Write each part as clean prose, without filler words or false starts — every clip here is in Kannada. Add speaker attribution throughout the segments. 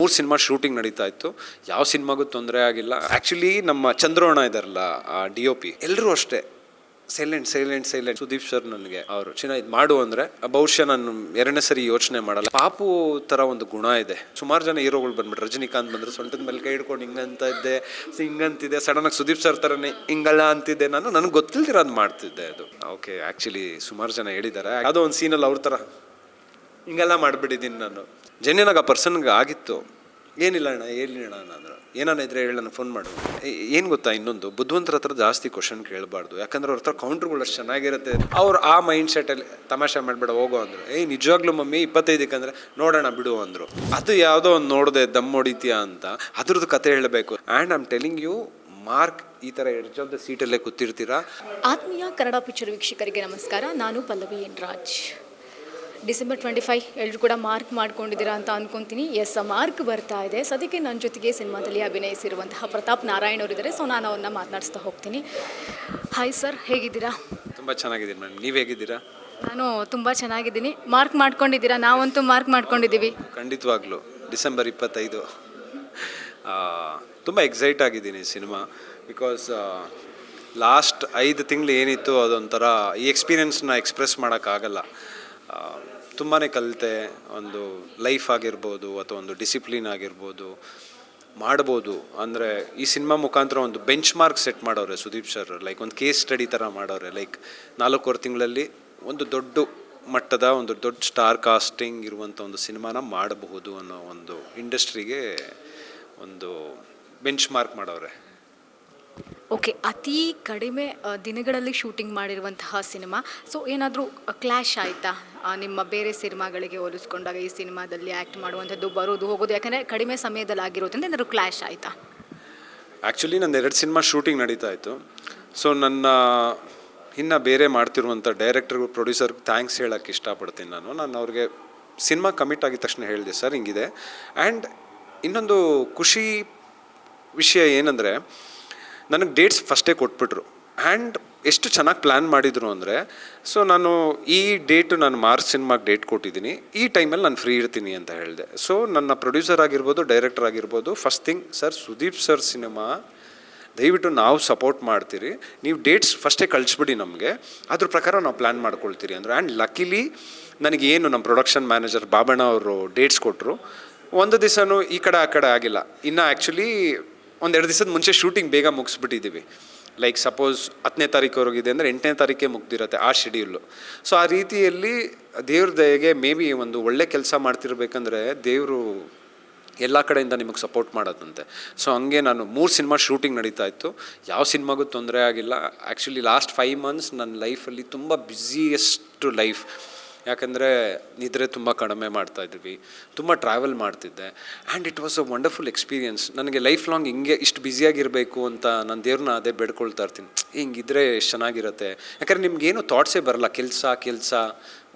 Speaker 1: 3 ಸಿನಿಮಾ ಶೂಟಿಂಗ್ ನಡೀತಾ ಇತ್ತು. ಯಾವ ಸಿನಿಮಾಗೂ ತೊಂದರೆ ಆಗಿಲ್ಲ. ಆ್ಯಕ್ಚುಲಿ ನಮ್ಮ ಚಂದ್ರೋಣ ಇದಾರಲ್ಲ DOP ಎಲ್ಲರೂ ಅಷ್ಟೇ ಸೈಲೆಂಟ್. ಸುದೀಪ್ ಸರ್ ನನಗೆ ಅವರು ಇದು ಮಾಡು ಅಂದರೆ ಬಹುಶಃ ನಾನು ಎರಡನೇ ಸರಿ ಯೋಚನೆ ಮಾಡಲ್ಲ. ಪಾಪು ಥರ ಒಂದು ಗುಣ ಇದೆ. ಸುಮಾರು ಜನ ಹೀರೋಗಳು ಬಂದ್ಬಿಟ್ಟು ರಜನಿಕಾಂತ್ ಬಂದರೆ ಸೊಂಟದ ಮೇಲೆ ಕೈ ಹಿಡ್ಕೊಂಡು ಹಿಂಗಂತ ಇದ್ದೆ, ಹಿಂಗಂತಿದ್ದೆ, ಸಡನ್ನಾಗಿ ಸುದೀಪ್ ಸರ್ ಥರನೇ ಹಿಂಗಲ್ಲ ಅಂತಿದ್ದೆ. ನನಗೆ ಗೊತ್ತಿಲ್ದಿರ ಅದು ಮಾಡ್ತಿದ್ದೆ. ಅದು ಓಕೆ, ಆ್ಯಕ್ಚುಲಿ ಸುಮಾರು ಜನ ಹೇಳಿದ್ದಾರೆ. ಯಾವುದೋ ಒಂದು ಸೀನಲ್ಲಿ ಅವ್ರ ಥರ ಹಿಂಗೆಲ್ಲ ಮಾಡಿಬಿಟ್ಟಿದ್ದೀನಿ ನಾನು. ಜೆನ್ಯನಾಗ ಆ ಪರ್ಸನ್ಗೆ ಆಗಿತ್ತು. ಏನಿಲ್ಲ ಅಣ್ಣ ಹೇಳಿಲ್ಲ ನಾನು ಏನಾನ ಇದ್ರೆ ಹೇಳಿ ನನಗೆ ಫೋನ್ ಮಾಡು. ಏನು ಗೊತ್ತಾ, ಇನ್ನೊಂದು ಬುದ್ಧಿವಂತರ ಹತ್ರ ಜಾಸ್ತಿ ಕ್ವಶನ್ ಕೇಳಬಾರ್ದು. ಯಾಕಂದ್ರೆ ಅವ್ರ ಹತ್ರ ಕೌಂಟ್ರುಗಳು ಅಷ್ಟು ಚೆನ್ನಾಗಿರುತ್ತೆ. ಅವ್ರು ಆ ಮೈಂಡ್ ಸೆಟ್ಟಲ್ಲಿ ತಮಾಷೆ ಮಾಡಬೇಡ ಹೋಗೋ ಅಂದರು. ನಿಜವಾಗ್ಲೂ ಮಮ್ಮಿ 25 ಅಂದರೆ ನೋಡೋಣ ಬಿಡು ಅಂದರು. ಅದು ಯಾವುದೋ ಒಂದು ನೋಡಿದೆ ದಮ್ ಹೊಡಿತೀಯಾ ಅಂತ, ಅದ್ರದ್ದು ಕತೆ ಹೇಳಬೇಕು. And I am telling you, Mark ಈ ಥರ ಎಡ್ಜ್ ಆಫ್ ದ ಸೀಟಲ್ಲೇ ಕೂತಿರ್ತೀರಾ.
Speaker 2: ಆತ್ಮೀಯ ಕನ್ನಡ ಪಿಕ್ಚರ್ ವೀಕ್ಷಕರಿಗೆ ನಮಸ್ಕಾರ. ನಾನು ಪಲ್ಲವಿ ಎನ್ ರಾಜ್. ಡಿಸೆಂಬರ್ 25 ಎಲ್ಲರೂ ಕೂಡ ಮಾರ್ಕ್ ಮಾಡ್ಕೊಂಡಿದ್ದೀರಾ ಅಂತ ಅಂದ್ಕೊತೀನಿ. ಎಸ್, ಮಾರ್ಕ್ ಬರ್ತಾ ಇದೆ. ಸದ್ಯಕ್ಕೆ ನನ್ನ ಜೊತೆಗೆ ಸಿನಿಮಾದಲ್ಲಿ ಅಭಿನಯಿಸಿರುವಂತಹ ಪ್ರತಾಪ್ ನಾರಾಯಣ್ ಅವರಿದ್ದಾರೆ. ಸೊ ನಾನು ಅವ್ರನ್ನ ಮಾತನಾಡಿಸ್ತಾ ಹೋಗ್ತೀನಿ. ಹಾಯ್ ಸರ್, ಹೇಗಿದ್ದೀರಾ?
Speaker 1: ತುಂಬ ಚೆನ್ನಾಗಿದ್ದೀನಿ ಮೇಡಮ್, ನೀವು ಹೇಗಿದ್ದೀರಾ?
Speaker 2: ನಾನು ತುಂಬ ಚೆನ್ನಾಗಿದ್ದೀನಿ. ಮಾರ್ಕ್ ಮಾಡ್ಕೊಂಡಿದ್ದೀರಾ? ನಾವಂತೂ ಮಾರ್ಕ್ ಮಾಡ್ಕೊಂಡಿದ್ದೀವಿ.
Speaker 1: ಖಂಡಿತವಾಗ್ಲೂ ಡಿಸೆಂಬರ್ 25 ತುಂಬ ಎಕ್ಸೈಟ್ ಆಗಿದ್ದೀನಿ ಸಿನಿಮಾ. ಬಿಕಾಸ್ ಲಾಸ್ಟ್ 5 ತಿಂಗಳು ಏನಿತ್ತು ಅದೊಂಥರ ಈ ಎಕ್ಸ್ಪೀರಿಯೆನ್ಸ್ನ ಎಕ್ಸ್ಪ್ರೆಸ್ ಮಾಡೋಕ್ಕಾಗಲ್ಲ. ತುಂಬಾ ಕಲಿತೆ. ಒಂದು ಲೈಫ್ ಆಗಿರ್ಬೋದು ಅಥವಾ ಒಂದು ಡಿಸಿಪ್ಲಿನ್ ಆಗಿರ್ಬೋದು ಮಾಡ್ಬೋದು. ಅಂದರೆ ಈ ಸಿನಿಮಾ ಮುಖಾಂತರ ಒಂದು ಬೆಂಚ್ ಮಾರ್ಕ್ ಸೆಟ್ ಮಾಡೋರೆ ಸುದೀಪ್ ಸರ್. ಲೈಕ್ ಒಂದು ಕೇಸ್ ಸ್ಟಡಿ ಥರ ಮಾಡೋರೆ. ಲೈಕ್ 4.5 ತಿಂಗಳಲ್ಲಿ ಒಂದು ದೊಡ್ಡ ಮಟ್ಟದ ಒಂದು ದೊಡ್ಡ ಸ್ಟಾರ್ ಕಾಸ್ಟಿಂಗ್ ಇರುವಂಥ ಒಂದು ಸಿನಿಮಾನ ಮಾಡಬಹುದು ಅನ್ನೋ ಒಂದು ಇಂಡಸ್ಟ್ರಿಗೆ ಒಂದು ಬೆಂಚ್ ಮಾರ್ಕ್ ಮಾಡೋರೆ.
Speaker 2: ಓಕೆ, ಅತಿ ಕಡಿಮೆ ದಿನಗಳಲ್ಲಿ ಶೂಟಿಂಗ್ ಮಾಡಿರುವಂತಹ ಸಿನಿಮಾ. ಸೊ ಏನಾದರೂ ಕ್ಲ್ಯಾಶ್ ಆಯಿತಾ ನಿಮ್ಮ ಬೇರೆ ಸಿನಿಮಾಗಳಿಗೆ ಹೋಲಿಸ್ಕೊಂಡಾಗ? ಈ ಸಿನಿಮಾದಲ್ಲಿ ಆ್ಯಕ್ಟ್ ಮಾಡುವಂಥದ್ದು, ಬರೋದು ಹೋಗೋದು, ಯಾಕಂದರೆ ಕಡಿಮೆ ಸಮಯದಲ್ಲಿ ಆಗಿರೋದ್ರಿಂದ ಏನಾದರೂ ಕ್ಲ್ಯಾಶ್ ಆಯಿತಾ?
Speaker 1: ಆ್ಯಕ್ಚುಲಿ ನಂದು 2 ಸಿನಿಮಾ ಶೂಟಿಂಗ್ ನಡೀತಾ ಇತ್ತು. ಸೊ ನನ್ನ ಇನ್ನು ಬೇರೆ ಮಾಡ್ತಿರುವಂಥ ಡೈರೆಕ್ಟರ್ಗಳು, ಪ್ರೊಡ್ಯೂಸರ್ಗೆ ಥ್ಯಾಂಕ್ಸ್ ಹೇಳೋಕ್ಕೆ ಇಷ್ಟಪಡ್ತೀನಿ. ನಾನು ಅವ್ರಿಗೆ ಸಿನಿಮಾ ಕಮಿಟ್ ಆಗಿದ ತಕ್ಷಣ ಹೇಳಿದೆ, ಸರ್ ಹಿಂಗಿದೆ. ಆ್ಯಂಡ್ ಇನ್ನೊಂದು ಖುಷಿ ವಿಷಯ ಏನಂದರೆ, ನನಗೆ ಡೇಟ್ಸ್ ಫಸ್ಟೇ ಕೊಟ್ಬಿಟ್ರು. ಆ್ಯಂಡ್ ಎಷ್ಟು ಚೆನ್ನಾಗಿ ಪ್ಲ್ಯಾನ್ ಮಾಡಿದರು ಅಂದರೆ, ಸೊ ನಾನು ಈ ಡೇಟು ನಾನು ಮಾರ್ಚ್ ಸಿನಿಮಾಗೆ ಡೇಟ್ ಕೊಟ್ಟಿದ್ದೀನಿ, ಈ ಟೈಮಲ್ಲಿ ನಾನು ಫ್ರೀ ಇರ್ತೀನಿ ಅಂತ ಹೇಳಿದೆ. ಸೊ ನನ್ನ ಪ್ರೊಡ್ಯೂಸರ್ ಆಗಿರ್ಬೋದು, ಡೈರೆಕ್ಟರ್ ಆಗಿರ್ಬೋದು, first thing, sir Sudeep sir cinema ದಯವಿಟ್ಟು ನಾವು ಸಪೋರ್ಟ್ ಮಾಡ್ತೀರಿ, ನೀವು ಡೇಟ್ಸ್ ಫಸ್ಟೇ ಕಳಿಸ್ಬಿಡಿ ನಮಗೆ, ಅದ್ರ ಪ್ರಕಾರ ನಾವು ಪ್ಲ್ಯಾನ್ ಮಾಡ್ಕೊಳ್ತೀರಿ ಅಂದರು. ಆ್ಯಂಡ್ ಲಕ್ಕಿಲಿ ನನಗೇನು ನಮ್ಮ ಪ್ರೊಡಕ್ಷನ್ ಮ್ಯಾನೇಜರ್ ಬಾಬಣ್ಣ ಅವರು ಡೇಟ್ಸ್ ಕೊಟ್ಟರು. ಒಂದು ದಿವಸನೂ ಈ ಕಡೆ ಆ ಕಡೆ ಆಗಿಲ್ಲ. ಇನ್ನು ಆ್ಯಕ್ಚುಲಿ 1-2 ದಿವಸದ ಮುಂಚೆ ಶೂಟಿಂಗ್ ಬೇಗ ಮುಗಿಸ್ಬಿಟ್ಟಿದ್ದೀವಿ. ಲೈಕ್ ಸಪೋಸ್ 10ನೇ ತಾರೀಕುವರೆಗಿದೆ ಅಂದರೆ 8ನೇ ತಾರೀಕೆ ಮುಗ್ದಿರುತ್ತೆ ಆ ಶೆಡ್ಯೂಲು. ಸೊ ಆ ರೀತಿಯಲ್ಲಿ ದೇವ್ರ ದಯೆಗೆ ಮೇ ಬಿ ಒಂದು ಒಳ್ಳೆ ಕೆಲಸ ಮಾಡ್ತಿರ್ಬೇಕಂದ್ರೆ ದೇವರು ಎಲ್ಲ ಕಡೆಯಿಂದ ನಿಮಗೆ ಸಪೋರ್ಟ್ ಮಾಡೋದಂತೆ. ಸೊ ಹಂಗೆ ನಾನು 3 ಸಿನಿಮಾ ಶೂಟಿಂಗ್ ನಡೀತಾ ಇತ್ತು. ಯಾವ ಸಿನಿಮಾಗೂ ತೊಂದರೆ ಆಗಿಲ್ಲ. ಆ್ಯಕ್ಚುಲಿ ಲಾಸ್ಟ್ 5 ಮಂತ್ಸ್ ನನ್ನ ಲೈಫಲ್ಲಿ ತುಂಬ ಬ್ಯುಸಿಯೆಸ್ಟ್ ಲೈಫ್. ಯಾಕಂದರೆ ನಿದ್ರೆ ತುಂಬ ಕಡಿಮೆ ಮಾಡ್ತಾಯಿದ್ವಿ, ತುಂಬ ಟ್ರಾವೆಲ್ ಮಾಡ್ತಿದ್ದೆ. And it was a wonderful experience. ನನಗೆ ಲೈಫ್ ಲಾಂಗ್ ಹಿಂಗೆ ಇಷ್ಟು ಬ್ಯುಸಿಯಾಗಿರಬೇಕು ಅಂತ ನಾನು ದೇವ್ರನ್ನ ಅದೇ ಬೇಡ್ಕೊಳ್ತಾ ಇರ್ತೀನಿ. ಹಿಂಗಿದ್ರೆ ಎಷ್ಟು ಚೆನ್ನಾಗಿರುತ್ತೆ. ಯಾಕಂದರೆ ನಿಮ್ಗೇನು ಥಾಟ್ಸೇ ಬರಲ್ಲ. ಕೆಲಸ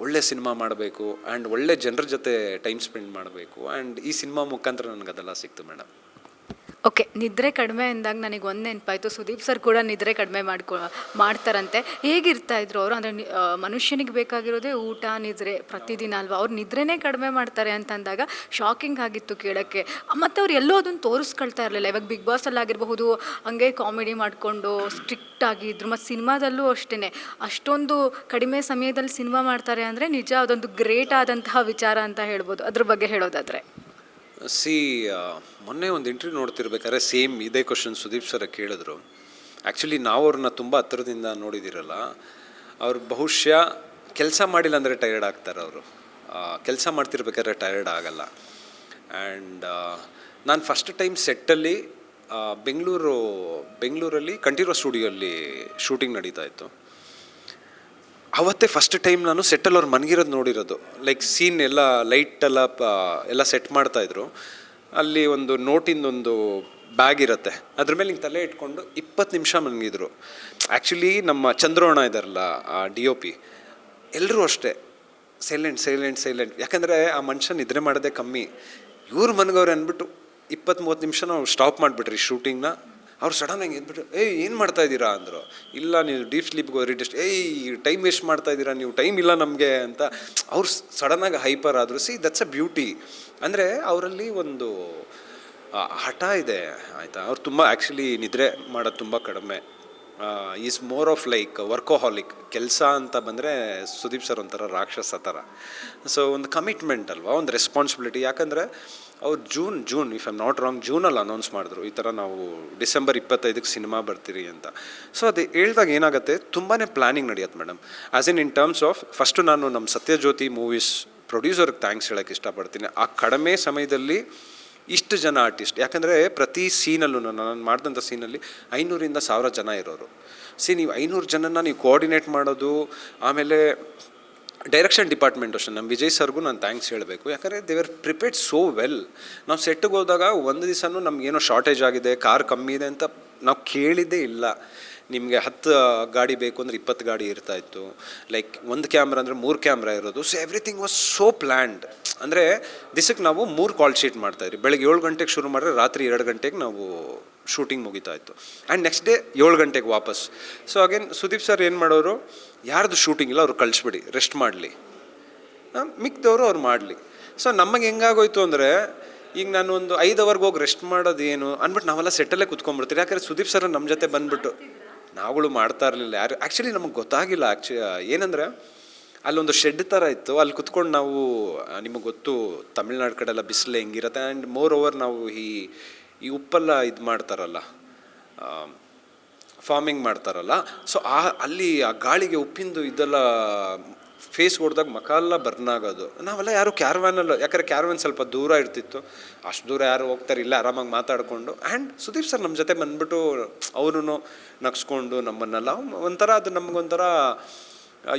Speaker 1: ಒಳ್ಳೆ ಸಿನಿಮಾ ಮಾಡಬೇಕು ಆ್ಯಂಡ್ ಒಳ್ಳೆ ಜನರ ಜೊತೆ ಟೈಮ್ ಸ್ಪೆಂಡ್ ಮಾಡಬೇಕು. ಆ್ಯಂಡ್ ಈ ಸಿನಿಮಾ ಮುಖಾಂತರ ನನಗೆ ಅದೆಲ್ಲ ಸಿಕ್ತು ಮೇಡಮ್.
Speaker 2: ಓಕೆ, ನಿದ್ರೆ ಕಡಿಮೆ ಅಂದಾಗ ನನಗೆ ಒಂದು ನೆನಪಾಯಿತು. ಸುದೀಪ್ ಸರ್ ಕೂಡ ನಿದ್ರೆ ಕಡಿಮೆ ಮಾಡ್ತಾರಂತೆ. ಹೇಗಿರ್ತಾ ಇದ್ರು ಅವರು? ಅಂದರೆ ಮನುಷ್ಯನಿಗೆ ಬೇಕಾಗಿರೋದೇ ಊಟ, ನಿದ್ರೆ ಪ್ರತಿದಿನ ಅಲ್ವಾ? ಅವ್ರು ನಿದ್ರೆನೇ ಕಡಿಮೆ ಮಾಡ್ತಾರೆ ಅಂತಂದಾಗ ಶಾಕಿಂಗ್ ಆಗಿತ್ತು ಕೇಳೋಕ್ಕೆ. ಮತ್ತು ಅವ್ರು ಎಲ್ಲೋ ಅದನ್ನು ತೋರಿಸ್ಕೊಳ್ತಾ ಇರಲಿಲ್ಲ. ಇವಾಗ ಬಿಗ್ ಬಾಸಲ್ಲಿ ಆಗಿರಬಹುದು, ಹಂಗೆ ಕಾಮಿಡಿ ಮಾಡಿಕೊಂಡು ಸ್ಟ್ರಿಕ್ಟ್ ಆಗಿದ್ರು. ಮತ್ತು ಸಿನಿಮಾದಲ್ಲೂ ಅಷ್ಟೇ, ಅಷ್ಟೊಂದು ಕಡಿಮೆ ಸಮಯದಲ್ಲಿ ಸಿನಿಮಾ ಮಾಡ್ತಾರೆ ಅಂದರೆ ನಿಜ ಅದೊಂದು ಗ್ರೇಟ್ ಆದಂತಹ ವಿಚಾರ ಅಂತ ಹೇಳ್ಬೋದು. ಅದ್ರ ಬಗ್ಗೆ ಹೇಳೋದಾದರೆ
Speaker 1: ಮೊನ್ನೆ ಒಂದು ಇಂಟರ್ವ್ಯೂ ನೋಡ್ತಿರ್ಬೇಕಾದ್ರೆ ಸೇಮ್ ಇದೇ ಕ್ವಶನ್ ಸುದೀಪ್ ಸರ್ ಕೇಳಿದ್ರು. ಆ್ಯಕ್ಚುಲಿ ನಾವು ಅವ್ರನ್ನ ತುಂಬ ಹತ್ತಿರದಿಂದ ನೋಡಿದ್ದೀರಲ್ಲ, ಅವ್ರು ಬಹುಶಃ ಕೆಲಸ ಮಾಡಿಲ್ಲ ಅಂದರೆ ಟಯರ್ಡ್ ಆಗ್ತಾರೆ. ಅವರು ಕೆಲಸ ಮಾಡ್ತಿರ್ಬೇಕಾದ್ರೆ ಟಯರ್ಡ್ ಆಗಲ್ಲ. ಆ್ಯಂಡ್ ನಾನು ಫಸ್ಟ್ ಟೈಮ್ ಸೆಟ್ಟಲ್ಲಿ ಬೆಂಗಳೂರಲ್ಲಿ ಕಂಠೀರವ ಸ್ಟುಡಿಯೋಲ್ಲಿ ಶೂಟಿಂಗ್ ನಡೀತಾ ಇತ್ತು. ಅವತ್ತೇ ಫಸ್ಟ್ ಟೈಮ್ ನಾನು ಸೆಟ್ಟಲ್ಲಿ ಅವ್ರು ಮನಗಿರೋದು ನೋಡಿರೋದು. ಲೈಕ್ ಸೀನ್ ಎಲ್ಲ ಲೈಟೆಲ್ಲ ಸೆಟ್ ಮಾಡ್ತಾಯಿದ್ರು. ಅಲ್ಲಿ ಒಂದು ನೋಟಿಂದೊಂದು ಬ್ಯಾಗ್ ಇರುತ್ತೆ, ಅದ್ರ ಮೇಲೆ ಹಿಂಗೆ ತಲೆ ಇಟ್ಕೊಂಡು 20 ನಿಮಿಷ ಮನಗಿದ್ರು. ಆ್ಯಕ್ಚುಲಿ ನಮ್ಮ ಚಂದ್ರೋಣ ಇದಾರಲ್ಲ DOP ಎಲ್ಲರೂ ಅಷ್ಟೇ ಸೈಲೆಂಟ್. ಯಾಕಂದರೆ ಆ ಮನುಷ್ಯ ನಿದ್ರೆ ಮಾಡೋದೇ ಕಮ್ಮಿ. ಇವ್ರು ಮನಗವ್ರೆ ಅಂದ್ಬಿಟ್ಟು 20-30 ನಿಮಿಷ ನಾವು ಸ್ಟಾಪ್ ಮಾಡಿಬಿಟ್ರಿ ಶೂಟಿಂಗ್ನ. ಅವ್ರು ಸಡನ್ನಾಗಿ ಎದ್ಬಿಟ್ಟು ಏನು ಮಾಡ್ತಾ ಇದ್ದೀರಾ ಅಂದರು. ಇಲ್ಲ ನೀವು ಡೀಪ್ ಸ್ಲೀಪ್ಗೆ ಹೋಗ್ರಿ ಟೈಮ್ ವೇಸ್ಟ್ ಮಾಡ್ತಾ ಇದ್ದೀರಾ ನೀವು, ಟೈಮ್ ಇಲ್ಲ ನಮಗೆ ಅಂತ ಅವ್ರು ಸಡನ್ನಾಗಿ ಹೈಪರ್ ಆದರು. That's a beauty. ಅಂದರೆ ಅವರಲ್ಲಿ ಒಂದು ಹಠ ಇದೆ ಆಯಿತಾ. ಅವ್ರು ತುಂಬ ಆ್ಯಕ್ಚುಲಿ ನಿದ್ರೆ ಮಾಡೋದು ತುಂಬ ಕಡಿಮೆ. Is more of like workaholic. ಕೆಲಸ ಅಂತ ಬಂದರೆ ಸುದೀಪ್ ಸರ್ ಒಂಥರ ರಾಕ್ಷಸ ಥರ. ಸೊ ಒಂದು ಕಮಿಟ್ಮೆಂಟ್ ಅಲ್ವಾ, ಒಂದು ರೆಸ್ಪಾನ್ಸಿಬಿಲಿಟಿ. ಯಾಕಂದರೆ ಅವ್ರು June if I'm not wrong ಜೂನಲ್ಲಿ ಅನೌನ್ಸ್ ಮಾಡಿದ್ರು ಈ ಥರ ನಾವು ಡಿಸೆಂಬರ್ 25ಕ್ಕೆ ಸಿನಿಮಾ ಬರ್ತೀರಿ ಅಂತ. ಸೊ ಅದು ಹೇಳ್ದಾಗ ಏನಾಗುತ್ತೆ, ತುಂಬಾ ಪ್ಲ್ಯಾನಿಂಗ್ ನಡೆಯುತ್ತೆ madam. As in terms of first ನಾನು ನಮ್ಮ ಸತ್ಯಜ್ಯೋತಿ ಮೂವೀಸ್ ಪ್ರೊಡ್ಯೂಸರ್ಗೆ ಥ್ಯಾಂಕ್ಸ್ ಹೇಳೋಕ್ಕೆ ಇಷ್ಟಪಡ್ತೀನಿ. ಆ ಕಡಿಮೆ ಸಮಯದಲ್ಲಿ ಇಷ್ಟು ಜನ ಆರ್ಟಿಸ್ಟ್, ಯಾಕಂದರೆ ಪ್ರತಿ ಸೀನಲ್ಲೂ ನಾನು ಮಾಡಿದಂಥ ಸೀನಲ್ಲಿ 500ರಿಂದ 1000 ಜನ ಇರೋರು. ನೀವು 500 ಜನನ ನೀವು ಕೋಆರ್ಡಿನೇಟ್ ಮಾಡೋದು. ಆಮೇಲೆ ಡೈರೆಕ್ಷನ್ ಡಿಪಾರ್ಟ್ಮೆಂಟ್ ಅಷ್ಟೇ, ನಮ್ಮ ವಿಜಯ್ ಸರ್ಗೂ ನಾನು ಥ್ಯಾಂಕ್ಸ್ ಹೇಳಬೇಕು. ಯಾಕಂದರೆ they are prepared so well. ನಾವು ಸೆಟ್ಟಿಗೆ ಹೋದಾಗ ಒಂದು ದಿವಸನೂ ನಮಗೇನೋ ಶಾರ್ಟೇಜ್ ಆಗಿದೆ, ಕಾರ್ ಕಮ್ಮಿ ಇದೆ ಅಂತ ನಾವು ಕೇಳಿದ್ದೇ ಇಲ್ಲ. ನಿಮಗೆ 10 ಗಾಡಿ ಬೇಕು ಅಂದರೆ 20 ಗಾಡಿ ಇರ್ತಾಯಿತ್ತು. ಲೈಕ್ ಒಂದು ಕ್ಯಾಮ್ರಾ ಅಂದರೆ 3 ಕ್ಯಾಮ್ರಾ ಇರೋದು. So everything was so planned. ಅಂದರೆ ದಿಸಕ್ಕೆ ನಾವು 3 ಕಾಲ್ ಶೀಟ್ ಮಾಡ್ತಾಯಿದ್ರಿ. ಬೆಳಗ್ಗೆ 7 ಗಂಟೆಗೆ ಶುರು ಮಾಡಿದ್ರೆ ರಾತ್ರಿ 2 ಗಂಟೆಗೆ ನಾವು ಶೂಟಿಂಗ್ ಮುಗಿತಾ ಇತ್ತು. ಆ್ಯಂಡ್ ನೆಕ್ಸ್ಟ್ ಡೇ 7 ಗಂಟೆಗೆ ವಾಪಸ್. ಸೊ ಅಗೇನ್ ಸುದೀಪ್ ಸರ್ ಏನು ಮಾಡೋರು, ಯಾರ್ದು ಶೂಟಿಂಗ್ ಇಲ್ಲ ಅವ್ರು ಕಳಿಸ್ಬಿಡಿ, ರೆಸ್ಟ್ ಮಾಡಲಿ, ಮಿಕ್ದವರು ಅವ್ರು ಮಾಡಲಿ. ಸೊ ನಮಗೆ ಹೆಂಗಾಗೋಯ್ತು ಅಂದರೆ, ಈಗ ನಾನು ಒಂದು 5 ಅವರ್ಗೆ ಹೋಗಿ ರೆಸ್ಟ್ ಮಾಡೋದು ಏನು ಅಂದ್ಬಿಟ್ಟು ನಾವೆಲ್ಲ ಸೆಟ್ಟಲ್ಲೇ ಕುತ್ಕೊಂಡ್ಬಿಡ್ತೀವಿ. ಯಾಕಂದರೆ ಸುದೀಪ್ ಸರ್ ನಮ್ಮ ಜೊತೆ ಬಂದುಬಿಟ್ಟು ನಾವುಗಳು ಮಾಡ್ತಾ ಇರಲಿಲ್ಲ ಯಾರು. ಆ್ಯಕ್ಚುಲಿ ನಮಗೆ ಗೊತ್ತಾಗಿಲ್ಲ ಏನಂದರೆ ಅಲ್ಲೊಂದು ಶೆಡ್ ಥರ ಇತ್ತು, ಅಲ್ಲಿ ಕುತ್ಕೊಂಡು ನಾವು, ನಿಮಗೆ ಗೊತ್ತು ತಮಿಳ್ನಾಡು ಕಡೆ ಎಲ್ಲ ಬಿಸಿಲು ಹೆಂಗಿರುತ್ತೆ. ಆ್ಯಂಡ್ ಮೋರ್ ಓವರ್ ನಾವು ಈ ಉಪ್ಪೆಲ್ಲ ಇದು ಮಾಡ್ತಾರಲ್ಲ, ಫಾರ್ಮಿಂಗ್ ಮಾಡ್ತಾರಲ್ಲ. ಸೊ ಅಲ್ಲಿ ಆ ಗಾಳಿಗೆ ಉಪ್ಪಿಂದು ಇದೆಲ್ಲ ಫೇಸ್ ಹೊಡೆದಾಗ ಮಖ ಎಲ್ಲ ಬರ್ನ್ ಆಗೋದು. ನಾವೆಲ್ಲ ಯಾರು ಕ್ಯಾರವ್ಯಾನಲ್ಲಿ, ಯಾಕಂದರೆ ಕ್ಯಾರವ್ಯಾನ್ ಸ್ವಲ್ಪ ದೂರ ಇರ್ತಿತ್ತು, ಅಷ್ಟು ದೂರ ಯಾರು ಹೋಗ್ತಾರೆ ಇಲ್ಲ, ಆರಾಮಾಗಿ ಮಾತಾಡಿಕೊಂಡು. ಆ್ಯಂಡ್ ಸುದೀಪ್ ಸರ್ ನಮ್ಮ ಜೊತೆ ಬಂದುಬಿಟ್ಟು ಅವರು ನಗ್ಸ್ಕೊಂಡು ನಮ್ಮನ್ನೆಲ್ಲ ಒಂಥರ, ಅದು ನಮಗೊಂಥರ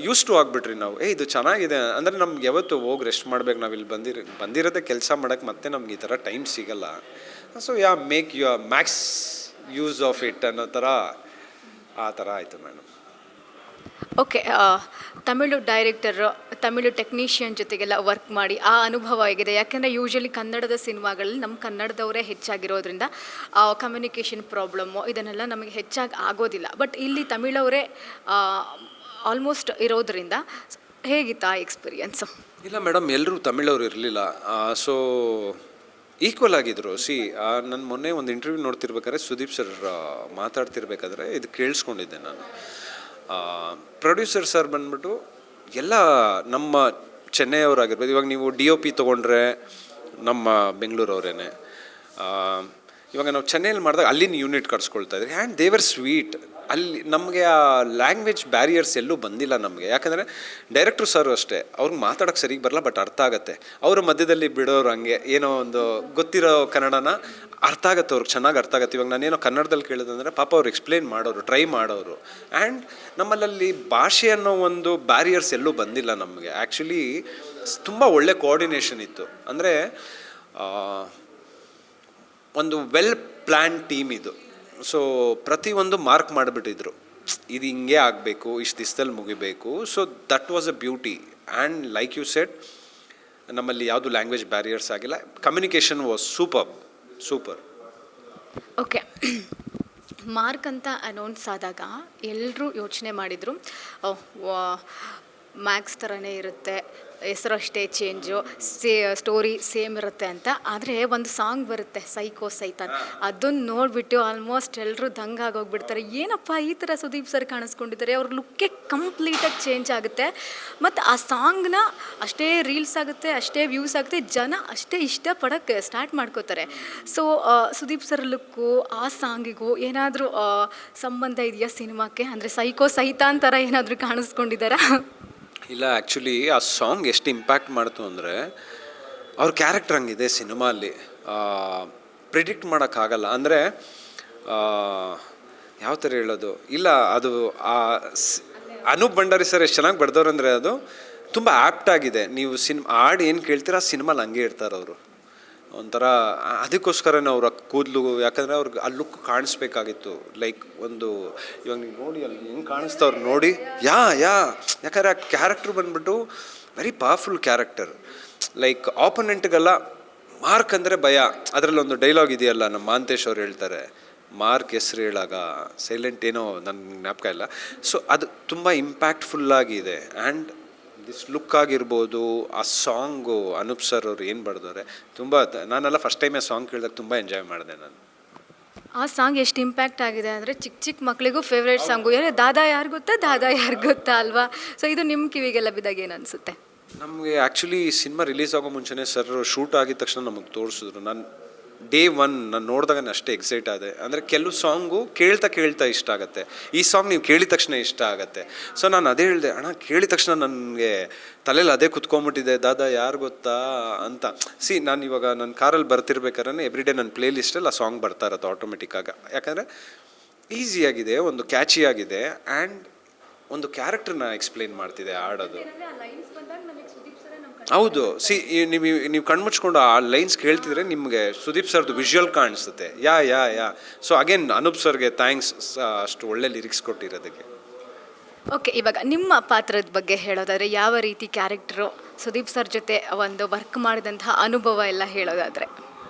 Speaker 1: ಯೂಸ್ ಟು ಆಗಿಬಿಟ್ರಿ ನಾವು. ಇದು ಚೆನ್ನಾಗಿದೆ ಅಂದರೆ ನಮ್ಗೆ ಯಾವತ್ತು ಹೋಗಿ ರೆಸ್ಟ್ ಮಾಡ್ಬೇಕು, ನಾವು ಇಲ್ಲಿ ಬಂದಿರೋದೇ ಕೆಲಸ ಮಾಡೋಕ್ಕೆ, ಮತ್ತೆ ನಮ್ಗೆ ಈ ಥರ ಟೈಮ್ ಸಿಗಲ್ಲ. So make Max use of it ಅನ್ನೋ ಥರ ಆ ಥರ ಆಯಿತು madam.
Speaker 2: Okay, Tamil director, Tamil technician ಜೊತೆಗೆಲ್ಲ ವರ್ಕ್ ಮಾಡಿ ಆ ಅನುಭವ ಆಗಿದೆ. ಯಾಕೆಂದರೆ ಯೂಶ್ವಲಿ ಕನ್ನಡದ ಸಿನಿಮಾಗಳಲ್ಲಿ ನಮ್ಮ ಕನ್ನಡದವರೇ ಹೆಚ್ಚಾಗಿರೋದ್ರಿಂದ ಕಮ್ಯುನಿಕೇಷನ್ ಪ್ರಾಬ್ಲಮ್ಮು ಇದನ್ನೆಲ್ಲ ನಮಗೆ ಹೆಚ್ಚಾಗಿ ಆಗೋದಿಲ್ಲ. ಬಟ್ ಇಲ್ಲಿ ತಮಿಳವರೇ ಆಲ್ಮೋಸ್ಟ್ ಇರೋದ್ರಿಂದ ಹೇಗಿತ್ತು ಆ ಎಕ್ಸ್ಪೀರಿಯನ್ಸು?
Speaker 1: ಇಲ್ಲ ಮೇಡಮ್, ಎಲ್ಲರೂ ತಮಿಳವ್ರು ಇರಲಿಲ್ಲ. ಸೊ ಈಕ್ವಲ್ ಆಗಿದ್ರು. ನಾನು ಮೊನ್ನೆ ಒಂದು ಇಂಟರ್ವ್ಯೂ ನೋಡ್ತಿರ್ಬೇಕಾದ್ರೆ ಸುದೀಪ್ ಸರ್ ಮಾತಾಡ್ತಿರ್ಬೇಕಾದ್ರೆ ಇದು ಕೇಳಿಸ್ಕೊಂಡಿದ್ದೆ ನಾನು. ಪ್ರೊಡ್ಯೂಸರ್ ಸರ್ ಬಂದ್ಬಿಟ್ಟು ಎಲ್ಲ ನಮ್ಮ ಚೆನ್ನೈಯವರಾಗಿರ್ಬೋದು. ಇವಾಗ ನೀವು DOP ತೊಗೊಂಡ್ರೆ ನಮ್ಮ ಬೆಂಗಳೂರವರೇನೆ. ಇವಾಗ ನಾವು ಚೆನ್ನೈಯಲ್ಲಿ ಮಾಡಿದಾಗ ಅಲ್ಲಿನ ಯೂನಿಟ್ ಕಟ್ಸ್ಕೊಳ್ತಾ ಇದ್ರಿ. ಆ್ಯಂಡ್ ದೇವರ್ ಸ್ವೀಟ್. ಅಲ್ಲಿ ನಮಗೆ ಆ ಲ್ಯಾಂಗ್ವೇಜ್ ಬ್ಯಾರಿಯರ್ಸ್ ಎಲ್ಲೂ ಬಂದಿಲ್ಲ ನಮಗೆ. ಯಾಕಂದರೆ ಡೈರೆಕ್ಟ್ರು ಸರ್ ಅಷ್ಟೇ, ಅವ್ರಿಗೆ ಮಾತಾಡೋಕ್ಕೆ ಸರಿಗೆ ಬರಲ್ಲ, ಬಟ್ ಅರ್ಥ ಆಗುತ್ತೆ. ಅವರ ಮಧ್ಯದಲ್ಲಿ ಬಿಡೋರು ಹಂಗೆ ಏನೋ ಒಂದು ಗೊತ್ತಿರೋ ಕನ್ನಡನ ಅರ್ಥ ಆಗುತ್ತೆ, ಅವ್ರಿಗೆ ಚೆನ್ನಾಗಿ ಅರ್ಥ ಆಗುತ್ತೆ. ಇವಾಗ ನಾನೇನೋ ಕನ್ನಡದಲ್ಲಿ ಕೇಳಿದಂದರೆ ಪಾಪ ಅವ್ರು ಎಕ್ಸ್ಪ್ಲೇನ್ ಮಾಡೋರು, ಟ್ರೈ ಮಾಡೋರು. ಆ್ಯಂಡ್ ನಮ್ಮಲ್ಲಿ ಭಾಷೆ ಅನ್ನೋ ಒಂದು ಬ್ಯಾರಿಯರ್ಸ್ ಎಲ್ಲೂ ಬಂದಿಲ್ಲ ನಮಗೆ. ಆ್ಯಕ್ಚುಲಿ ತುಂಬ ಒಳ್ಳೆ ಕೋಆರ್ಡಿನೇಷನ್ ಇತ್ತು. ಅಂದರೆ ಒಂದು ವೆಲ್ ಪ್ಲ್ಯಾನ್ ಟೀಮ್ ಇದು. ಸೊ ಪ್ರತಿಯೊಂದು ಮಾರ್ಕ್ ಮಾಡಿಬಿಟ್ಟಿದ್ರು, ಇದು ಹಿಂಗೆ ಆಗಬೇಕು, ಇಷ್ಟು ದಿವಸದಲ್ಲಿ ಮುಗಿಬೇಕು. So that was a beauty. And like you said, ನಮ್ಮಲ್ಲಿ ಯಾವುದು ಲ್ಯಾಂಗ್ವೇಜ್ ಬ್ಯಾರಿಯರ್ಸ್ ಆಗಿಲ್ಲ. Communication was super.
Speaker 2: Okay, Mark ಅಂತ ಅನೌನ್ಸ್ ಆದಾಗ ಎಲ್ಲರೂ ಯೋಚನೆ ಮಾಡಿದರು, ಮ್ಯಾಕ್ಸ್ ಥರನೇ ಇರುತ್ತೆ, ಹೆಸರು ಅಷ್ಟೇ ಚೇಂಜು, ಸ್ಟೋರಿ ಸೇಮ್ ಇರುತ್ತೆ ಅಂತ. ಆದರೆ ಒಂದು ಸಾಂಗ್ ಬರುತ್ತೆ ಸೈಕೋ ಸೈತಾನ್, ಅದನ್ನು ನೋಡಿಬಿಟ್ಟು ಆಲ್ಮೋಸ್ಟ್ ಎಲ್ಲರೂ ದಂಗಾಗೋಗ್ಬಿಡ್ತಾರೆ. ಏನಪ್ಪ ಈ ಥರ ಸುದೀಪ್ ಸರ್ ಕಾಣಿಸ್ಕೊಂಡಿದ್ದಾರೆ, ಅವ್ರ ಲುಕ್ಕೇ ಕಂಪ್ಲೀಟಾಗಿ ಚೇಂಜ್ ಆಗುತ್ತೆ. ಮತ್ತು ಆ ಸಾಂಗ್ನ ಅಷ್ಟೇ ರೀಲ್ಸ್ ಆಗುತ್ತೆ, ಅಷ್ಟೇ ವ್ಯೂಸ್ ಆಗುತ್ತೆ, ಜನ ಅಷ್ಟೇ ಇಷ್ಟಪಡೋಕ್ಕೆ ಸ್ಟಾರ್ಟ್ ಮಾಡ್ಕೋತಾರೆ. ಸೊ ಸುದೀಪ್ ಸರ್ ಲುಕ್ಕು ಆ ಸಾಂಗಿಗೂ ಏನಾದರೂ ಸಂಬಂಧ ಇದೆಯಾ ಸಿನಿಮಾಕ್ಕೆ? ಅಂದರೆ ಸೈಕೋ ಸೈತಾನ್ ಥರ ಏನಾದರೂ ಕಾಣಿಸ್ಕೊಂಡಿದ್ದಾರಾ?
Speaker 1: ಇಲ್ಲ, ಆ್ಯಕ್ಚುಲಿ ಆ ಸಾಂಗ್ ಎಷ್ಟು ಇಂಪ್ಯಾಕ್ಟ್ ಮಾಡ್ತು ಅಂದರೆ, ಅವ್ರ ಕ್ಯಾರೆಕ್ಟರ್ ಹಂಗಿದೆ ಸಿನಿಮಾಲ್ಲಿ, ಪ್ರಿಡಿಕ್ಟ್ ಮಾಡೋಕ್ಕಾಗಲ್ಲ. ಅಂದರೆ ಯಾವ ಥರ ಹೇಳೋದು, ಇಲ್ಲ ಅದು ಅನೂಪ್ ಭಂಡಾರಿ ಸರ್ ಎಷ್ಟು ಚೆನ್ನಾಗಿ ಬರ್ದವ್ರು ಅಂದರೆ ಅದು ತುಂಬ ಆ್ಯಪ್ಟ್ ಆಗಿದೆ. ನೀವು ಹಾಡು ಏನು ಕೇಳ್ತೀರ ಆ ಸಿನಿಮಾಲಿ ಹಂಗೆ ಇರ್ತಾರೆ ಅವರು. ಒಂಥರ ಅದಕ್ಕೋಸ್ಕರನೇ ಅವ್ರ ಕೂದಲು, ಯಾಕಂದರೆ ಅವ್ರಿಗೆ ಆ ಲುಕ್ ಕಾಣಿಸ್ಬೇಕಾಗಿತ್ತು. ಲೈಕ್ ಒಂದು ಇವಾಗ ನೀವು ನೋಡಿ ಅಲ್ಲಿ ಹೆಂಗೆ ಕಾಣಿಸ್ತವ್ರು ನೋಡಿ, ಯಾಕಂದರೆ ಆ ಕ್ಯಾರೆಕ್ಟ್ರ್ ಬಂದ್ಬಿಟ್ಟು ವೆರಿ ಪವರ್ಫುಲ್ ಕ್ಯಾರೆಕ್ಟರ್. ಲೈಕ್ ಆಪೋನೆಂಟ್ಗೆಲ್ಲ ಮಾರ್ಕ್ ಅಂದರೆ ಭಯ. ಅದರಲ್ಲಿ ಒಂದು ಡೈಲಾಗ್ ಇದೆಯಲ್ಲ, ನಮ್ಮ ಮಾಂತೇಶ್ ಅವ್ರು ಹೇಳ್ತಾರೆ, ಮಾರ್ಕ್ ಹೆಸ್ರು ಹೇಳಾಗ ಸೈಲೆಂಟ್ ಏನೋ ನನ್ನ ಜ್ಞಾಪಕ ಇಲ್ಲ. ಸೊ ಅದು ತುಂಬ ಇಂಪ್ಯಾಕ್ಟ್ಫುಲ್ಲಾಗಿದೆ. ಆ್ಯಂಡ್ ದಿಸ್ ಲುಕ್ ಆಗಿರ್ಬೋದು, ಆ ಸಾಂಗು ಅನೂಪ್ ಸರ್ ಅವ್ರು ಏನು ಬರೆದವ್ರೆ ತುಂಬ, ನಾನೆಲ್ಲ ಫಸ್ಟ್ ಟೈಮ್ ಆ ಸಾಂಗ್ ಕೇಳಿದಾಗ ತುಂಬ ಎಂಜಾಯ್ ಮಾಡಿದೆ ನಾನು.
Speaker 2: ಆ ಸಾಂಗ್ ಎಷ್ಟು ಇಂಪ್ಯಾಕ್ಟ್ ಆಗಿದೆ ಅಂದರೆ ಚಿಕ್ಕ ಚಿಕ್ಕ ಮಕ್ಕಳಿಗೂ ಫೇವ್ರೇಟ್ ಸಾಂಗು. ದಾದಾ ಯಾರು ಗೊತ್ತಾ, ದಾದಾ ಯಾರು ಗೊತ್ತಾ ಅಲ್ವಾ? ಸೊ ಇದು ನಿಮ್ಮ ಕಿವಿಗೆಲ್ಲ ಬಿದ್ದಾಗ ಏನು ಅನಿಸುತ್ತೆ?
Speaker 1: ನಮಗೆ ಆ್ಯಕ್ಚುಲಿ ಸಿನಿಮಾ ರಿಲೀಸ್ ಆಗೋ ಮುಂಚೆನೇ ಸರ್ ಶೂಟ್ ಆಗಿದ ತಕ್ಷಣ ನಮಗೆ ತೋರಿಸಿದ್ರು. ನಾನು ಡೇ ಒನ್ ನಾನು ನೋಡಿದಾಗ ಅಷ್ಟೇ ಎಕ್ಸೈಟ್ ಆದೆ. ಅಂದರೆ ಕೆಲವು ಸಾಂಗು ಕೇಳ್ತಾ ಇಷ್ಟ ಆಗುತ್ತೆ, ಈ ಸಾಂಗ್ ನೀವು ಕೇಳಿದ ತಕ್ಷಣ ಇಷ್ಟ ಆಗುತ್ತೆ. ಸೊ ನಾನು ಅದೇ ಹೇಳಿದೆ, ಅಣ್ಣ ಕೇಳಿದ ತಕ್ಷಣ ನನಗೆ ತಲೆಯಲ್ಲಿ ಅದೇ ಕುತ್ಕೊಂಡ್ಬಿಟ್ಟಿದೆ, ದಾದಾ ಯಾರು ಗೊತ್ತಾ ಅಂತ. ನಾನು ಇವಾಗ ನನ್ನ ಕಾರಲ್ಲಿ ಬರ್ತಿರ್ಬೇಕಾದ್ರೆ ಎವ್ರಿ ಡೇ ನನ್ನ ಪ್ಲೇ ಲಿಸ್ಟಲ್ಲಿ ಆ ಸಾಂಗ್ ಬರ್ತಾ ಇರುತ್ತೆ ಆಟೋಮೆಟಿಕ್ಕಾಗಿ. ಯಾಕಂದರೆ ಈಸಿಯಾಗಿದೆ, ಒಂದು ಕ್ಯಾಚಿ ಆಗಿದೆ, ಆ್ಯಂಡ್ ಒಂದು ಕ್ಯಾರೆಕ್ಟರ್ನ ಎಕ್ಸ್ಪ್ಲೇನ್ ಮಾಡ್ತಿದೆ ಹಾಡೋದು. ಹೌದು. ನೀವು ಕಣ್ಮುಚ್ಕೊಂಡು ಆ ಲೈನ್ಸ್ ಕೇಳ್ತಿದ್ರೆ ನಿಮಗೆ ಸುದೀಪ್ ಸರ್ದು ವಿಜುವಲ್ ಕಾಣಿಸುತ್ತೆ. ಯಾ ಸೊ ಅಗೇನ್ ಅನೂಪ್ ಸರ್ಗೆ ಥ್ಯಾಂಕ್ಸ್ ಅಷ್ಟು ಒಳ್ಳೆ ಲಿರಿಕ್ಸ್ ಕೊಟ್ಟಿರೋದಕ್ಕೆ.
Speaker 2: ಓಕೆ, ಇವಾಗ ನಿಮ್ಮ ಪಾತ್ರದ ಬಗ್ಗೆ ಹೇಳೋದಾದರೆ ಯಾವ ರೀತಿ ಕ್ಯಾರೆಕ್ಟ್ರು, ಸುದೀಪ್ ಸರ್ ಜೊತೆ ಒಂದು ವರ್ಕ್ ಮಾಡಿದಂತಹ ಅನುಭವ ಎಲ್ಲ ಹೇಳೋದಾದರೆ?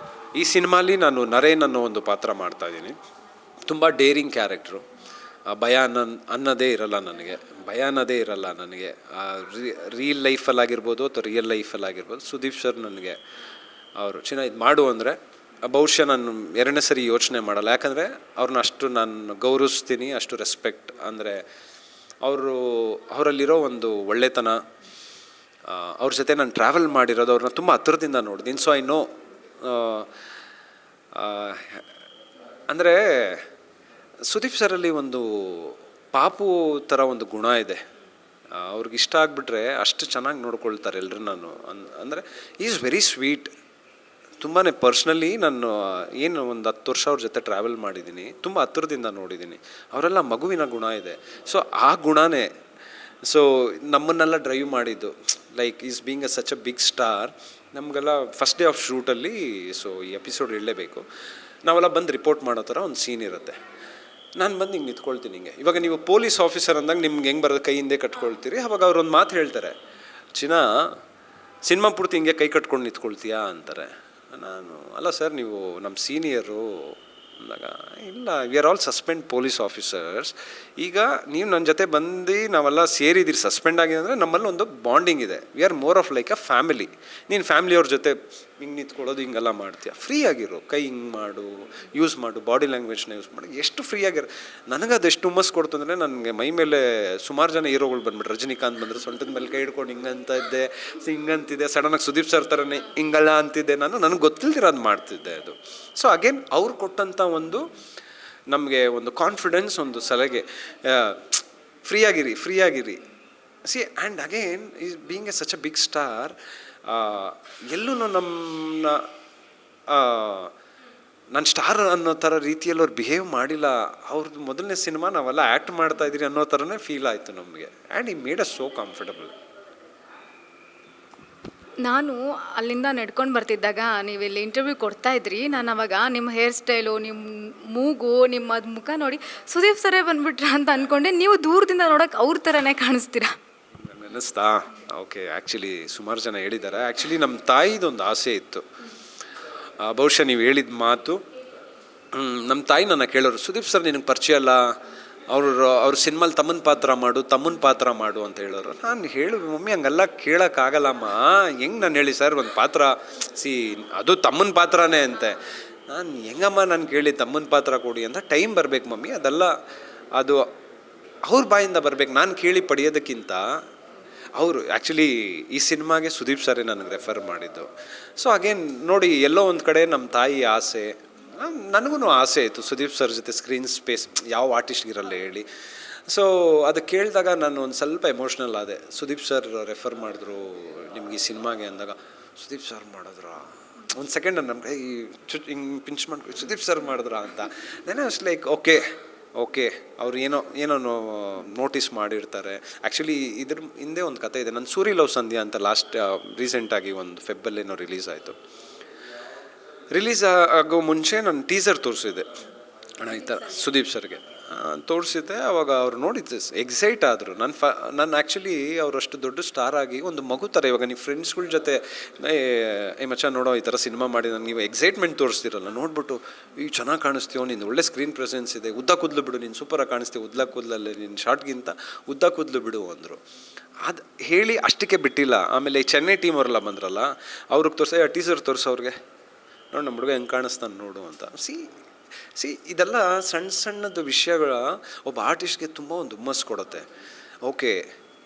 Speaker 1: ಈ ಸಿನಿಮಾಲಿ ನಾನು ನರೇನ್ ಅನ್ನೋ ಒಂದು ಪಾತ್ರ ಮಾಡ್ತಾಯಿದ್ದೀನಿ. ತುಂಬ ಡೇರಿಂಗ್ ಕ್ಯಾರೆಕ್ಟ್ರು. ಭಯ ಅನ್ನೋದೇ ಇರಲ್ಲ ನನಗೆ. ರಿಯಲ್ ಲೈಫಲ್ಲಾಗಿರ್ಬೋದು ಅಥವಾ ರಿಯಲ್ ಲೈಫಲ್ಲಾಗಿರ್ಬೋದು ಸುದೀಪ್ ಸರ್ ನನಗೆ ಅವರು ಇದು ಮಾಡು ಅಂದರೆ ಬಹುಶಃ ನಾನು ಎರಡನೇ ಸರಿ ಯೋಚನೆ ಮಾಡಲ್ಲ. ಯಾಕಂದರೆ ಅವ್ರನ್ನ ಅಷ್ಟು ನಾನು ಗೌರವಿಸ್ತೀನಿ, ಅಷ್ಟು ರೆಸ್ಪೆಕ್ಟ್. ಅಂದರೆ ಅವರಲ್ಲಿರೋ ಒಂದು ಒಳ್ಳೆತನ, ಅವ್ರ ಜೊತೆ ನಾನು ಟ್ರಾವೆಲ್ ಮಾಡಿರೋದು, ಅವ್ರನ್ನ ತುಂಬ ಹತ್ತಿರದಿಂದ ನೋಡಿದ್ದೀನಿ. So I know. ಅಂದರೆ ಸುದೀಪ್ ಸರಲ್ಲಿ ಒಂದು ಪಾಪು ಥರ ಒಂದು ಗುಣ ಇದೆ. ಅವ್ರಿಗೆ ಇಷ್ಟ ಆಗಿಬಿಟ್ರೆ ಅಷ್ಟು ಚೆನ್ನಾಗಿ ನೋಡ್ಕೊಳ್ತಾರೆ ಎಲ್ಲರೂ. ಅಂದರೆ ಈಸ್ ವೆರಿ ಸ್ವೀಟ್. ತುಂಬಾ ಪರ್ಸ್ನಲಿ ನಾನು ಏನು ಒಂದು 10 ವರ್ಷ ಅವ್ರ ಜೊತೆ ಟ್ರಾವೆಲ್ ಮಾಡಿದ್ದೀನಿ, ತುಂಬ ಹತ್ತಿರದಿಂದ ನೋಡಿದ್ದೀನಿ. ಅವರೆಲ್ಲ ಮಗುವಿನ ಗುಣ ಇದೆ. ಸೊ ಆ ಗುಣನೇ ಸೊ ನಮ್ಮನ್ನೆಲ್ಲ ಡ್ರೈವ್ ಮಾಡಿದ್ದು. Like is being such a big star. ನಮಗೆಲ್ಲ ಫಸ್ಟ್ ಡೇ ಆಫ್ ಶೂಟಲ್ಲಿ ಸೊ ಈ ಎಪಿಸೋಡ್ ಇರಲೇಬೇಕು, ನಾವೆಲ್ಲ ಬಂದು ರಿಪೋರ್ಟ್ ಮಾಡೋ ಥರ ಒಂದು ಸೀನ್ ಇರುತ್ತೆ. ನಾನು ಬಂದು ಹಿಂಗೆ ನಿಂತ್ಕೊಳ್ತೀನಿ. ಇವಾಗ ನೀವು ಪೊಲೀಸ್ ಆಫೀಸರ್ ಅಂದಾಗ ನಿಮ್ಗೆ ಹೆಂಗೆ ಬರೋದು, ಕೈ ಹಿಂದೆ ಕಟ್ಕೊಳ್ತೀರಿ. ಅವಾಗ ಅವ್ರು ಒಂದು ಮಾತು ಹೇಳ್ತಾರೆ, ಸಿನಿಮಾ ಪೂರ್ತಿ ಹಿಂಗೆ ಕೈ ಕಟ್ಕೊಂಡು ನಿಂತ್ಕೊಳ್ತೀಯಾ ಅಂತಾರೆ. ನಾನು ಅಲ್ಲ ಸರ್, ನೀವು ನಮ್ಮ ಸೀನಿಯರು ಅಂದಾಗ, ಇಲ್ಲ we are all suspend police officers. ಈಗ ನೀವು ನನ್ನ ಜೊತೆ ಬಂದು ನಾವೆಲ್ಲ ಸೇರಿದ್ದೀರಿ, ಸಸ್ಪೆಂಡ್ ಆಗಿದೆ ಅಂದರೆ ನಮ್ಮಲ್ಲಿ ಒಂದು ಬಾಂಡಿಂಗ್ ಇದೆ. We are more of like a family. ನೀನು ಫ್ಯಾಮಿಲಿಯವ್ರ ಜೊತೆ ಹಿಂಗೆ ನಿಂತ್ಕೊಳ್ಳೋದು, ಹಿಂಗೆಲ್ಲ ಮಾಡ್ತೀಯ, ಫ್ರೀ ಆಗಿರು, ಕೈ ಹಿಂಗೆ ಮಾಡು, ಯೂಸ್ ಮಾಡು, ಬಾಡಿ ಲ್ಯಾಂಗ್ವೇಜ್ನ ಯೂಸ್ ಮಾಡು, ಎಷ್ಟು ಫ್ರೀ ಆಗಿರೋ. ನನಗೆ ಅದೆಷ್ಟು ಹುಮ್ಮಸ್ ಕೊಡ್ತು ಅಂದರೆ, ನನಗೆ ಮೈ ಮೇಲೆ ಸುಮಾರು ಜನ ಹೀರೋಗಳು ಬಂದ್ಬಿಟ್ಟು, ರಜನಿಕಾಂತ್ ಬಂದರೆ ಸೊಂಟದ ಮೇಲೆ ಕೈ ಹಿಡ್ಕೊಂಡು ಹಿಂಗಂತ ಇದ್ದೆ, ಹಿಂಗಂತಿದ್ದೆ, ಸಡನ್ನಾಗಿ ಸುದೀಪ್ ಸರ್ ಥರನೇ ಹಿಂಗಲ್ಲ ಅಂತಿದ್ದೆ. ನನಗೆ ಗೊತ್ತಿಲ್ದಿರ ಅದು ಮಾಡ್ತಿದ್ದೆ ಅದು. ಸೊ ಅಗೇನ್ ಅವ್ರು ಕೊಟ್ಟಂಥ ಒಂದು ನಮಗೆ ಒಂದು ಕಾನ್ಫಿಡೆನ್ಸ್, ಒಂದು ಸಲಹೆ, ಫ್ರೀ ಆಗಿರಿ. And again is being a such a big star. ಎಲ್ಲೂ ನಮ್ಮನ್ನ ನಾನು ಸ್ಟಾರ್ ಅನ್ನೋ ಥರ ರೀತಿಯಲ್ಲಿ ಅವ್ರು ಬಿಹೇವ್ ಮಾಡಿಲ್ಲ. ಅವ್ರದ್ದು ಮೊದಲನೇ ಸಿನಿಮಾ, ನಾವೆಲ್ಲ ಆ್ಯಕ್ಟ್ ಮಾಡ್ತಾ ಇದ್ದೀರಿ ಅನ್ನೋ ಥರನೇ ಫೀಲ್ ಆಯಿತು ನಮಗೆ. And he made us so comfortable.
Speaker 2: ನಾನು ಅಲ್ಲಿಂದ ನಡ್ಕೊಂಡು ಬರ್ತಿದ್ದಾಗ ನೀವು ಇಲ್ಲಿ ಇಂಟರ್ವ್ಯೂ ಕೊಡ್ತಾ ಇದ್ರಿ. ನಾನು ಅವಾಗ ನಿಮ್ಮ ಹೇರ್ ಸ್ಟೈಲು, ನಿಮ್ಮ ಮೂಗು, ನಿಮ್ಮ ಮುಖ ನೋಡಿ ಸುದೀಪ್ ಸರೇ ಬಂದ್ಬಿಟ್ರ ಅಂತ ಅಂದ್ಕೊಂಡೆ. ನೀವು ದೂರದಿಂದ ನೋಡೋಕೆ ಅವ್ರ ಥರನೇ ಕಾಣಿಸ್ತೀರಾ.
Speaker 1: ಅನ್ನಿಸ್ತಾ? ಓಕೆ. ಆ್ಯಕ್ಚುಲಿ ಸುಮಾರು ಜನ ಹೇಳಿದ್ದಾರೆ. ಆ್ಯಕ್ಚುಲಿ ನಮ್ಮ ತಾಯಿದೊಂದು ಆಸೆ ಇತ್ತು. ಬಹುಶಃ ನೀವು ಮಾತು, ನಮ್ಮ ತಾಯಿ ನನ್ನ ಕೇಳೋರು, ಸುದೀಪ್ ಸರ್ ನಿನಗೆ ಪರಿಚಯ ಅಲ್ಲ, ಅವ್ರ ಸಿನಿಮಾಲಿ ತಮ್ಮನ ಪಾತ್ರ ಮಾಡು ಅಂತ ಹೇಳೋರು. ನಾನು ಮಮ್ಮಿ ಹಂಗೆಲ್ಲ ಕೇಳೋಕ್ಕಾಗಲ್ಲಮ್ಮ, ಹೆಂಗೆ ನಾನು ಹೇಳಿ ಸರ್ ಒಂದು ಪಾತ್ರ, ಅದು ತಮ್ಮನ ಪಾತ್ರನೇ ಅಂತೆ. ನಾನು ಹೆಂಗಮ್ಮ ನಾನು ಕೇಳಿ ತಮ್ಮನ ಪಾತ್ರ ಕೊಡಿ ಅಂತ, ಟೈಮ್ ಬರಬೇಕು ಮಮ್ಮಿ, ಅದು ಅವ್ರ ಬಾಯಿಂದ ಬರಬೇಕು, ನಾನು ಕೇಳಿ ಪಡೆಯೋದಕ್ಕಿಂತ ಅವರು. ಆ್ಯಕ್ಚುಲಿ ಈ ಸಿನಿಮಾಗೆ ಸುದೀಪ್ ಸರೇ ನನಗೆ ರೆಫರ್ ಮಾಡಿದ್ದು. ಸೊ ಅಗೇನ್ ನೋಡಿ, ಎಲ್ಲೋ ಒಂದು ಕಡೆ ನಮ್ಮ ತಾಯಿ ಆಸೆ, ನನಗೂ ಆಸೆ ಇತ್ತು ಸುದೀಪ್ ಸರ್ ಜೊತೆ ಸ್ಕ್ರೀನ್ ಸ್ಪೇಸ್ ಯಾವ ಆರ್ಟಿಸ್ಟ್ಗಿರಲ್ಲ ಹೇಳಿ. ಸೊ ಅದು ಕೇಳಿದಾಗ ನಾನು ಒಂದು ಸ್ವಲ್ಪ ಎಮೋಷ್ನಲ್ ಆದೆ. ಸುದೀಪ್ ಸರ್ ರೆಫರ್ ಮಾಡಿದ್ರು ನಿಮ್ಗೆ ಈ ಸಿನಿಮಾಗೆ ಅಂದಾಗ, ಸುದೀಪ್ ಸರ್ ಮಾಡಿದ್ರ ಒಂದು ಸೆಕೆಂಡ್ ನಮ್ಮ ಕೈ ಹಿಂಗೆ ಪಿಂಚ್ ಮಾಡಿ ಸುದೀಪ್ ಸರ್ ಮಾಡಿದ್ರ ಅಂತ. ನಾನು ಅಷ್ಟು ಲೈಕ್ ಓಕೆ ಅವ್ರು ಏನೋ ನೋಟಿಸ್ ಮಾಡಿರ್ತಾರೆ. ಆ್ಯಕ್ಚುಲಿ ಇದ್ರ ಹಿಂದೆ ಒಂದು ಕತೆ ಇದೆ. ನನ್ನ ಸೂರಿ ಲವ್ ಸಂಧ್ಯಾ ಅಂತ ರೀಸೆಂಟಾಗಿ ಒಂದು ಫೆಬ್ಬಲ್ಲೇನೋ ರಿಲೀಸ್ ಆಯಿತು. ರಿಲೀಸ್ ಆಗೋ ಮುಂಚೆ ನಾನು ಟೀಸರ್ ತೋರಿಸಿದೆ ಅಣ್ಣ ಈ ಥರ ಸುದೀಪ್ ಸರ್ಗೆ. ತೋರಿಸಿದ್ದೆ. ಅವಾಗ ಅವ್ರು ನೋಡಿದ್ದು ಎಕ್ಸೈಟ್ ಆದರು. ನಾನು ಆ್ಯಕ್ಚುಲಿ ಅವರಷ್ಟು ದೊಡ್ಡ ಸ್ಟಾರ್ ಆಗಿ ಒಂದು ಮಗು ಥರ, ಇವಾಗ ನೀವು ಫ್ರೆಂಡ್ಸ್ಗಳ ಜೊತೆ ಏ ಮಚ್ಚ ನೋಡೋ ಈ ಥರ ಸಿನಿಮಾ ಮಾಡಿ ನನಗೆ ನೀವು ಎಕ್ಸೈಟ್ಮೆಂಟ್ ತೋರಿಸ್ತಿರಲ್ಲ, ನೋಡ್ಬಿಟ್ಟು ಈಗ ಚೆನ್ನಾಗಿ ಕಾಣಿಸ್ತೀವೋ, ನಿಂದು ಒಳ್ಳೆ ಸ್ಕ್ರೀನ್ ಪ್ರೆಸೆನ್ಸ್ ಇದೆ, ಉದ್ದ ಕೂದಲು ಬಿಡು, ನೀನು ಸೂಪರಾಗಿ ಕಾಣಿಸ್ತೀವಿ, ಉದ್ದ ಕೂದಲಲ್ಲಿ ನಿನ್ನ ಶಾರ್ಟ್ಗಿಂತ ಉದ್ದ ಕೂದಲು ಬಿಡು ಅಂದರು. ಅದು ಹೇಳಿ ಅಷ್ಟಕ್ಕೆ ಬಿಟ್ಟಿಲ್ಲ. ಆಮೇಲೆ ಈ ಚೆನ್ನೈ ಟೀಮ್ ಅವರೆಲ್ಲ ಬಂದ್ರಲ್ಲ, ಅವ್ರಿಗೆ ತೋರಿಸಿ ಟೀಸರ್ ತೋರಿಸೋ ಅವ್ರಿಗೆ, ನೋಡಿ ನಮ್ಮ ಹುಡುಗ ಹೆಂಗೆ ಕಾಣಿಸ್ತಾನೆ ನೋಡು ಅಂತ. ಸಿ ಇದೆಲ್ಲ ಸಣ್ಣ ಸಣ್ಣದು ವಿಷಯಗಳ ಒಬ್ಬ ಆರ್ಟಿಸ್ಟ್ಗೆ ತುಂಬ ಒಂದು ಹುಮ್ಮಸ್ಸು ಕೊಡುತ್ತೆ. ಓಕೆ,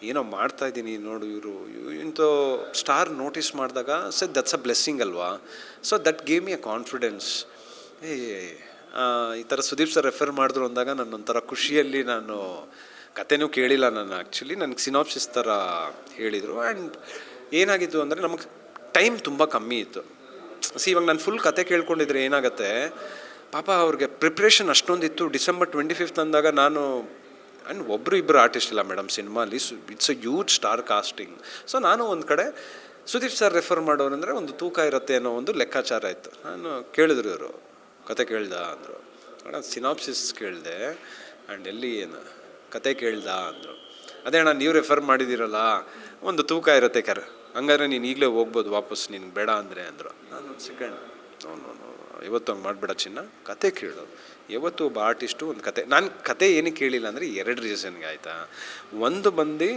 Speaker 1: ಏನೋ ಮಾಡ್ತಾಯಿದ್ದೀನಿ ನೋಡು, ಇವರು ಇಂಥ ಸ್ಟಾರ್ ನೋಟಿಸ್ ಮಾಡಿದಾಗ ದಟ್ಸ್ ಅ ಬ್ಲೆಸ್ಸಿಂಗ್ ಅಲ್ವಾ. So that gave me a confidence. ಈ ಥರ ಸುದೀಪ್ ಸರ್ ರೆಫರ್ ಮಾಡಿದ್ರು ಅಂದಾಗ ನನ್ನೊಂಥರ ಖುಷಿಯಲ್ಲಿ, ನಾನು ಕತೆನೂ ಕೇಳಿಲ್ಲ ನಾನು ಆ್ಯಕ್ಚುಲಿ, ನನಗೆ ಸಿನಾಪ್ಸಿಸ್ ಥರ ಹೇಳಿದರು. ಆ್ಯಂಡ್ ಏನಾಗಿತ್ತು ಅಂದರೆ ನಮಗೆ ಟೈಮ್ ತುಂಬ ಕಮ್ಮಿ ಇತ್ತು. ಇವಾಗ ನಾನು ಫುಲ್ ಕತೆ ಕೇಳ್ಕೊಂಡಿದ್ರೆ ಏನಾಗುತ್ತೆ, ಪಾಪ ಅವ್ರಿಗೆ ಪ್ರಿಪ್ರೇಷನ್ ಅಷ್ಟೊಂದಿತ್ತು. ಡಿಸೆಂಬರ್ 25 ಅಂದಾಗ ನಾನು ಆ್ಯಂಡ್ ಒಬ್ಬರು ಇಬ್ಬರು ಆರ್ಟಿಸ್ಟ್ ಇಲ್ಲ ಮೇಡಮ್ ಸಿನಿಮಾಲಿ, it's a huge star casting. So ನಾನು ಒಂದು ಕಡೆ ಸುದೀಪ್ ಸರ್ ರೆಫರ್ ಮಾಡೋರಂದರೆ ಒಂದು ತೂಕ ಇರುತ್ತೆ ಅನ್ನೋ ಒಂದು ಲೆಕ್ಕಾಚಾರ ಇತ್ತು. ನಾನು ಕೇಳಿದ್ರು ಇವರು, ಕತೆ ಕೇಳ್ದ ಅಂದರು. ಅಣ್ಣ ಸಿನಾಪ್ಸಿಸ್ ಕೇಳಿದೆ, ಆ್ಯಂಡ್ ಎಲ್ಲಿ ಏನು ಕತೆ ಕೇಳ್ದ ಅಂದರು. ಅದೇ ಅಣ್ಣ ನೀವು ರೆಫರ್ ಮಾಡಿದ್ದೀರಲ್ಲ, ಒಂದು ತೂಕ ಇರುತ್ತೆ ಹಂಗಾದ್ರೆ ನೀನು ಈಗಲೇ ಹೋಗ್ಬೋದು ವಾಪಸ್, ನಿನ್ಗೆ ಬೇಡ ಅಂದರೆ ಅಂದರು. ನಾನು ಸೆಕೆಂಡ್ ಇವತ್ತು ಹಂಗೆ ಮಾಡಿಬಿಡ ಚಿನ್ನ, ಕತೆ ಕೇಳು. ಯಾವತ್ತು ಒಬ್ಬ ಆರ್ಟಿಸ್ಟು ಒಂದು ಕತೆ, ನಾನು ಕತೆ ಏನಕ್ಕೆ ಕೇಳಿಲ್ಲ ಅಂದರೆ 2 ರೀಸನ್ಗೆ ಆಯಿತಾ. ಒಂದು ಬಂದು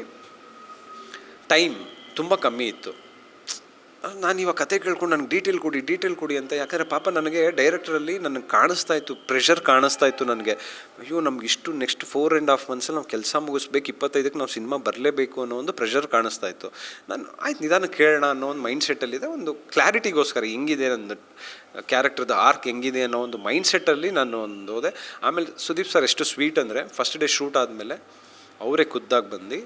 Speaker 1: ಟೈಮ್ ತುಂಬ ಕಮ್ಮಿ ಇತ್ತು. ನಾನು ಇವಾಗ ಕತೆ ಕೇಳ್ಕೊಂಡು ನನಗೆ ಡೀಟೇಲ್ ಕೊಡಿ ಅಂತ. ಯಾಕಂದರೆ ಪಾಪ ನನಗೆ ಡೈರೆಕ್ಟ್ರಲ್ಲಿ ನನಗೆ ಕಾಣಿಸ್ತಾ ಇತ್ತು, ಪ್ರೆಷರ್ ಕಾಣಿಸ್ತಾ ಇತ್ತು ನನಗೆ. ಅಯ್ಯೋ ನಮ್ಗೆ ಇಷ್ಟು ನೆಕ್ಸ್ಟ್ 4.5 ಮಂತ್ಸಲ್ಲಿ ನಾವು ಕೆಲಸ ಮುಗಿಸ್ಬೇಕು, 25ಕ್ಕೆ ನಾವು ಸಿನಿಮಾ ಬರಲೇಬೇಕು ಅನ್ನೋ ಒಂದು ಪ್ರೆಷರ್ ಕಾಣಿಸ್ತಾ ಇತ್ತು. ನಾನು ಆಯ್ತು ನಿಧಾನ ಕೇಳೋಣ ಅನ್ನೋ ಒಂದು ಮೈಂಡ್ ಸೆಟ್ಟಲ್ಲಿದೆ. ಒಂದು ಕ್ಲಾರಿಟಿಗೋಸ್ಕರ ಹೆಂಗಿದೆ ನನ್ನ ಕ್ಯಾರೆಕ್ಟರ್ದು ಆರ್ಕ್ ಹೆಂಗಿದೆ ಅನ್ನೋ ಒಂದು ಮೈಂಡ್ ಸೆಟ್ಟಲ್ಲಿ ನಾನು ಒಂದು ಹೋದೆ. ಆಮೇಲೆ ಸುದೀಪ್ ಸರ್ ಎಷ್ಟು ಸ್ವೀಟ್ ಅಂದರೆ, ಫಸ್ಟ್ ಡೇ ಶೂಟ್ ಆದಮೇಲೆ ಅವರೇ ಖುದ್ದಾಗಿ ಬಂದು